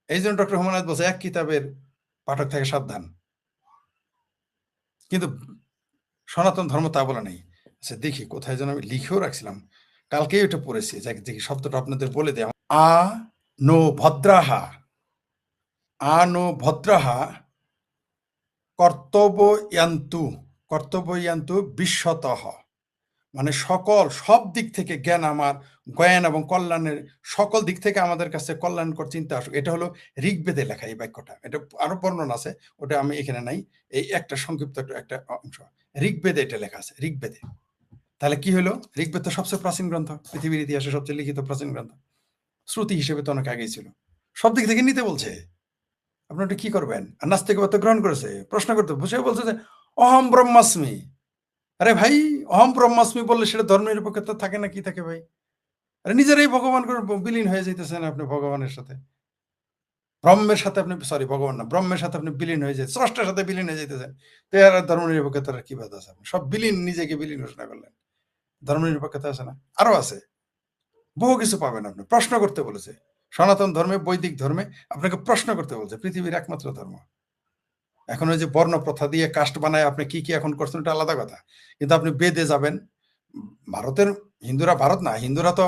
এই জন্য ডক্টর হুমায়ুন বলছে এক কিতাবের পাঠক থেকে সাবধান। কিন্তু সনাতন ধর্ম তা বলে নেই। আচ্ছা দেখি কোথায় যেন আমি লিখেও রাখছিলাম, কালকেই ওটা পড়েছি, যাকে দেখি শব্দটা আপনাদের বলে দেয়। নো ভদ্রাহা কর্তব্যান্তু বিশ্বতঃ, মানে সব দিক থেকে জ্ঞান, আমার জ্ঞান এবং কল্যাণের সকল দিক থেকে আমাদের কাছে কল্যাণকর চিন্তা আসুক। এটা হলো ঋগ্বেদে লেখা এই বাক্যটা। এটা আরো বর্ণনা আছে, ওটা আমি এখানে নাই, এই একটা সংক্ষিপ্ত একটা অংশ ঋগ্বেদে এটা লেখা আছে, ঋগ্বেদে। তাহলে কি হলো, ঋগ্বেদ তো সবচেয়ে প্রাচীন গ্রন্থ, পৃথিবীর ইতিহাসে সবচেয়ে লিখিত প্রাচীন গ্রন্থ, শ্রুতি হিসেবে তো অনেক আগেই ছিল, সব দিক থেকে নিতে বলছে। আপনি ওটা কি করবেন? আর নাস্তিকবাদ গ্রহণ করেছে, প্রশ্ন করতে বসে বলছে যে অহম ব্রহ্মাস্মি। আরে ভাই, অহম ব্রহ্মাস্মি বললে সেটা ধর্মনিরপেক্ষতা থাকে না? কি থাকে ভাই? আরে নিজেরাই ভগবান করে বিলীন হয়ে যাইতেছেন আপনি ভগবানের সাথে, ব্রহ্মের সাথে আপনি, সরি ভগবান না, ব্রহ্মের সাথে আপনি বিলীন হয়ে যায়, স্রষ্টার সাথে বিলীন হয়ে যাইতেছেন। তো এর ধর্মনিরপেক্ষতার কি বাদ আছে? আপনি সব নিজেকে বিলীন ঘোষণা করলেন, ধর্মনিরপেক্ষতা আছে না? আরো আছে, বহু কিছু পাবেন। আপনি প্রশ্ন করতে বলেছে, সনাতন ধর্মে, বৈদিক ধর্মে আপনাকে প্রশ্ন করতে বলছে, পৃথিবীর একমাত্র ধর্ম। এখন ওই যে বর্ণ প্রথা দিয়ে কাস্ট বানায় আপনি কি কি এখন করছেন এটা আলাদা কথা, কিন্তু আপনি বেদে যাবেন, ভারতের হিন্দুরা, ভারত না, হিন্দুরা তো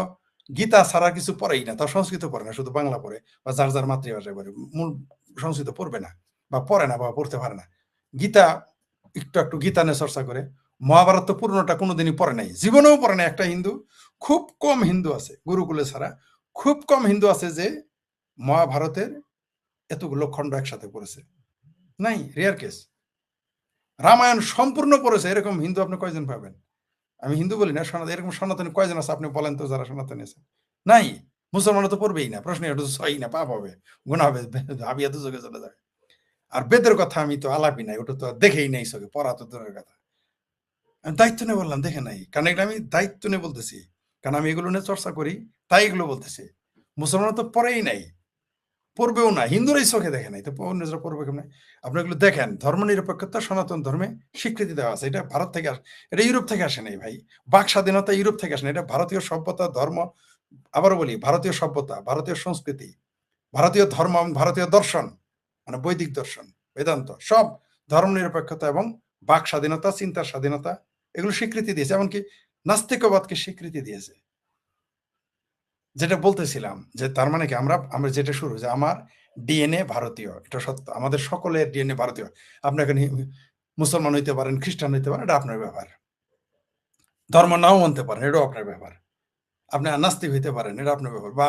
গীতা ছাড়া কিছু পড়েই না, তাও সংস্কৃত পড়ে না, শুধু বাংলা পড়ে বা যার মাতৃভাষায় পড়ে, মূল সংস্কৃত পড়বে না বা পড়ে না বা পড়তে পারে না। গীতা একটু গীতা নিয়ে চর্চা করে। মহাভারত তো পূর্ণটা কোনোদিনই পড়ে নাই, জীবনেও পড়ে নাই একটা হিন্দু। খুব কম হিন্দু আছে, গুরুকুলে ছাড়া খুব কম হিন্দু আছে যে মহাভারতের এতগুলো খণ্ড একসাথে পড়েছে, নাই, রেয়ার কেস। রামায়ণ সম্পূর্ণ পড়েছে এরকম হিন্দু আপনি কয়জন পাবেন? আমি হিন্দু বলি না, এরকম সনাতনী কয়জন আছে আপনি বলেন তো, যারা সনাতনী আছে? নাই। মুসলমান তো পড়বেই না, প্রশ্ন এটা তো ছয়ই না, পাপ হবে, গুণা হবে, হাবিয়া দুজকে চলে যাবে। আর বেদের কথা আমি তো আলাপই নাই, ওটা তো দেখেই নাই, চোখে পড়া তো দূরের কথা। আমি দায়িত্ব নিয়ে বললাম দেখে নাই, কারণ এটা আমি দায়িত্ব নিয়ে বলতেছি, কারণ আমি এগুলো নিয়ে চর্চা করি, তাই এগুলো বলতেছি। মুসলমান তো পড়েই নাই, পড়বেও না, হিন্দুরাই চোখে দেখে নাই, তো অন্যরা পড়বে কেমন? আপনি এগুলো দেখেন, ধর্মনিরপেক্ষতা সনাতন ধর্মে স্বীকৃতি দেওয়া আছে। এটা ভারত থেকে এটা ইউরোপ থেকে আসে নাই ভাই, বাক স্বাধীনতা ইউরোপ থেকে আসে না, এটা ভারতীয় সভ্যতা, ধর্ম, আবারও বলি ভারতীয় সভ্যতা, ভারতীয় সংস্কৃতি, ভারতীয় ধর্ম এবং ভারতীয় দর্শন, মানে বৈদিক দর্শন, বেদান্ত, সব ধর্মনিরপেক্ষতা এবং বাক স্বাধীনতা, চিন্তার স্বাধীনতা, এগুলো স্বীকৃতি দিয়েছে। এমনকি নাস্তিকবাদকে স্বীকৃতি দিয়েছে। যেটা বলতেছিলাম যে তার মানে কি আমরা আমরা যেটা শুরু যে আমার ডিএনএ ভারতীয়, এটা সত্য, আমাদের সকলের ডিএনএ ভারতীয়। আপনি এখন মুসলমান হইতে পারেন, খ্রিস্টান হইতে পারেন, এটা আপনার ব্যাপার। ধর্ম নাও মানতে পারেন, এটাও আপনার ব্যাপার। আপনি নাস্তিক হইতে পারেন, এটা আপনার ব্যাপার। বা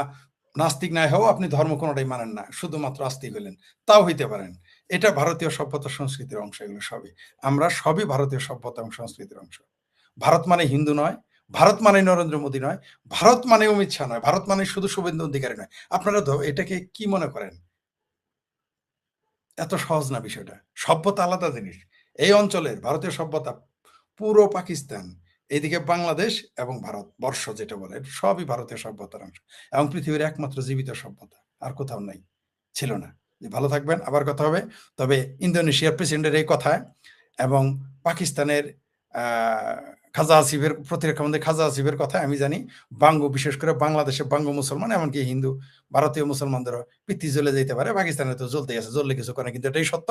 নাস্তিক না হয়েও আপনি ধর্ম কোনোটাই মানেন না, শুধুমাত্র আস্তিক হইলেন, তাও হইতে পারেন। এটা ভারতীয় সভ্যতা সংস্কৃতির অংশ, এগুলো সবই। আমরা সবই ভারতীয় সভ্যতা এবং সংস্কৃতির অংশ। ভারত মানে হিন্দু নয়, ভারত মানে নরেন্দ্র মোদী নয়, ভারত মানে অমিত শাহ নয়, ভারত মানে শুধু শুভেন্দু অধিকারী নয়। আপনারা তো এটাকে কি মনে করেন? এত সহজ না বিষয়টা। সভ্যতা আলাদা জিনিস। এই অঞ্চলের ভারতীয় সভ্যতা পুরো পাকিস্তান, এদিকে বাংলাদেশ এবং ভারতবর্ষ যেটা বলে, সবই ভারতীয় সভ্যতার অংশ এবং পৃথিবীর একমাত্র জীবিত সভ্যতা, আর কোথাও নাই, ছিল না। ভালো থাকবেন, আবার কথা হবে। তবে ইন্দোনেশিয়ার প্রেসিডেন্টের এই কথায় এবং পাকিস্তানের খাজা আসিফের, প্রতিরক্ষা মন্ত্রী খাজা আসিফের কথায় আমি জানি বাঙ্গু, বিশেষ করে বাংলাদেশে বাঙ্গু মুসলমান, এমনকি হিন্দু ভারতীয় মুসলমানদেরও পিত্তি জ্বলে যেতে পারে। পাকিস্তানে তো জ্বলতেই আছে, জ্বললে কিছু করে, কিন্তু এটাই সত্য।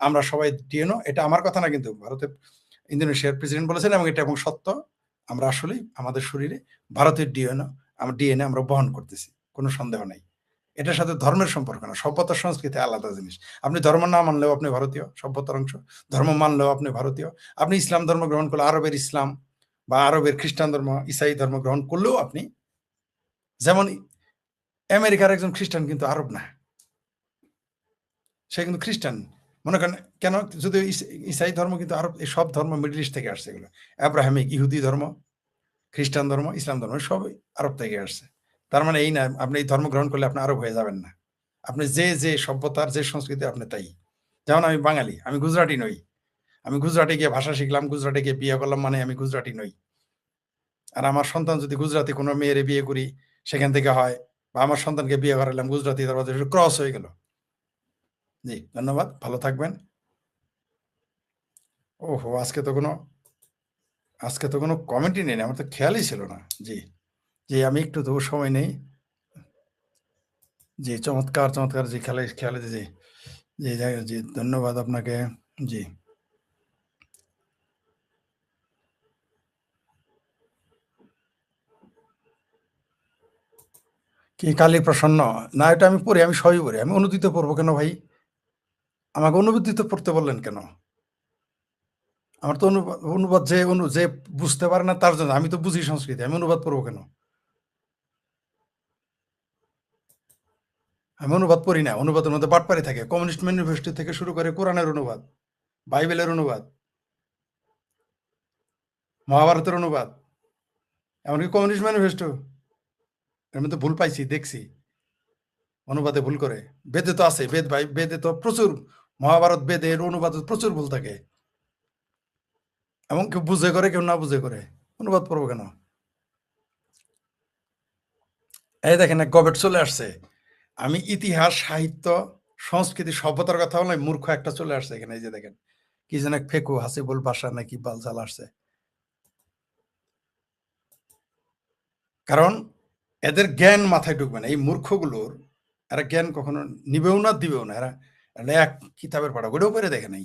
আমরা সবাই ডিএনও, এটা আমার কথা না, কিন্তু ভারতের ইন্দোনেশিয়ার প্রেসিডেন্ট বলেছেন এবং এটা এবং সত্য। আমরা আসলেই আমাদের শরীরে ভারতের ডিএনএ আমরা বহন করতেছি, কোনো সন্দেহ নেই। এটার সাথে ধর্মের সম্পর্ক না, সভ্যতার সংস্কৃতি আলাদা জিনিস। আপনি ধর্ম না মানলেও আপনি ভারতীয় সভ্যতার অংশ, ধর্ম মানলেও আপনি ভারতীয়। আপনি ইসলাম ধর্ম গ্রহণ করলে, আরবের ইসলাম বা আরবের খ্রিস্টান ধর্ম, ইসাই ধর্ম গ্রহণ করলেও আপনি, যেমন আমেরিকার একজন খ্রিস্টান কিন্তু আরব না, সে কিন্তু খ্রিস্টান। মনে করেন কেন? যদি ইসাই ধর্ম কিন্তু আরব, এই সব ধর্ম মিডল ইস্ট থেকে আসছে। এগুলো আব্রাহামিক, ইহুদি ধর্ম, খ্রিস্টান ধর্ম, ইসলাম ধর্ম সবই আরব থেকে আসছে। তার মানে এই না আপনি এই ধর্ম গ্রহণ করলে আপনি আরব হয়ে যাবেন না। আপনি যে যে সভ্যতার, যে সংস্কৃতি, আপনি তাই। যেমন আমি বাঙালি, আমি গুজরাটি নই। আমি গুজরাটে গিয়ে ভাষা শিখলাম, গুজরাটে গিয়ে বিয়ে করলাম, মানে আমি গুজরাটি নই। আর আমার সন্তান যদি গুজরাটি কোনো মেয়েরে বিয়ে করি, সেখান থেকে হয়, বা আমার সন্তানকে বিয়ে করালাম গুজরাটি, তারপর ক্রস হয়ে গেল। জি, ধন্যবাদ, ভালো থাকবেন। ওহো, আজকে তো কোনো কমেন্টই নেই, আমার তো খেয়ালই ছিল না। জি জি, আমি একটু তো সময় নেই। জি, চমৎকার চমৎকার, জি, খেয়ালে জি জি জি, ধন্যবাদ আপনাকে। জি, কি কালী প্রসন্ন? না, এটা আমি পড়ি, আমি সবই পড়ি। আমি অনুদিত পড়বো কেন ভাই? আমাকে অনুবাদিত পড়তে বললেন কেন? আমার তো অনুবাদ যে বুঝতে পারে না তার জন্য। আমি তো বুঝি সংস্কৃতি, আমি অনুবাদ পড়বো কেন? আমি অনুবাদ পড়ি না। অনুবাদের মধ্যে বাটপারি থাকে। কমিউনিস্ট ম্যানিফেস্টো থেকে শুরু করে কোরআনের অনুবাদ, বাইবেলের অনুবাদ, মহাভারতের অনুবাদ, এমনকি কমিউনিস্ট ম্যানিফেস্টো, এর মধ্যে ভুল পাইছি, দেখছি অনুবাদে ভুল করে। বেদে তো আছে, বেদ ভাই, বেদে তো প্রচুর, মহাভারত বেদের অনুবাদ প্রচুর ভুল থাকে। এমন কেউ বুঝে করে, কেউ না বুঝে করে। অনুবাদ পড়বো কেন? এই দেখেন, এক গবেট চলে আসছে। আমি ইতিহাস, সাহিত্য, সংস্কৃতি, সভ্যতার কথা বললাম, মূর্খ একটা চলে আসছে এখানে। এই যে দেখেন, কি যেন এক ফেকু হাসিবুল বাসা নাকি বালচাল আসছে। কারণ এদের জ্ঞান মাথায় ঢুকবে না। এই মূর্খগুলোর, এরা জ্ঞান কখনো নিবেও না, দিবেও না। এরা এক কিতাবের পড়া ওটাও করে দেখে নাই।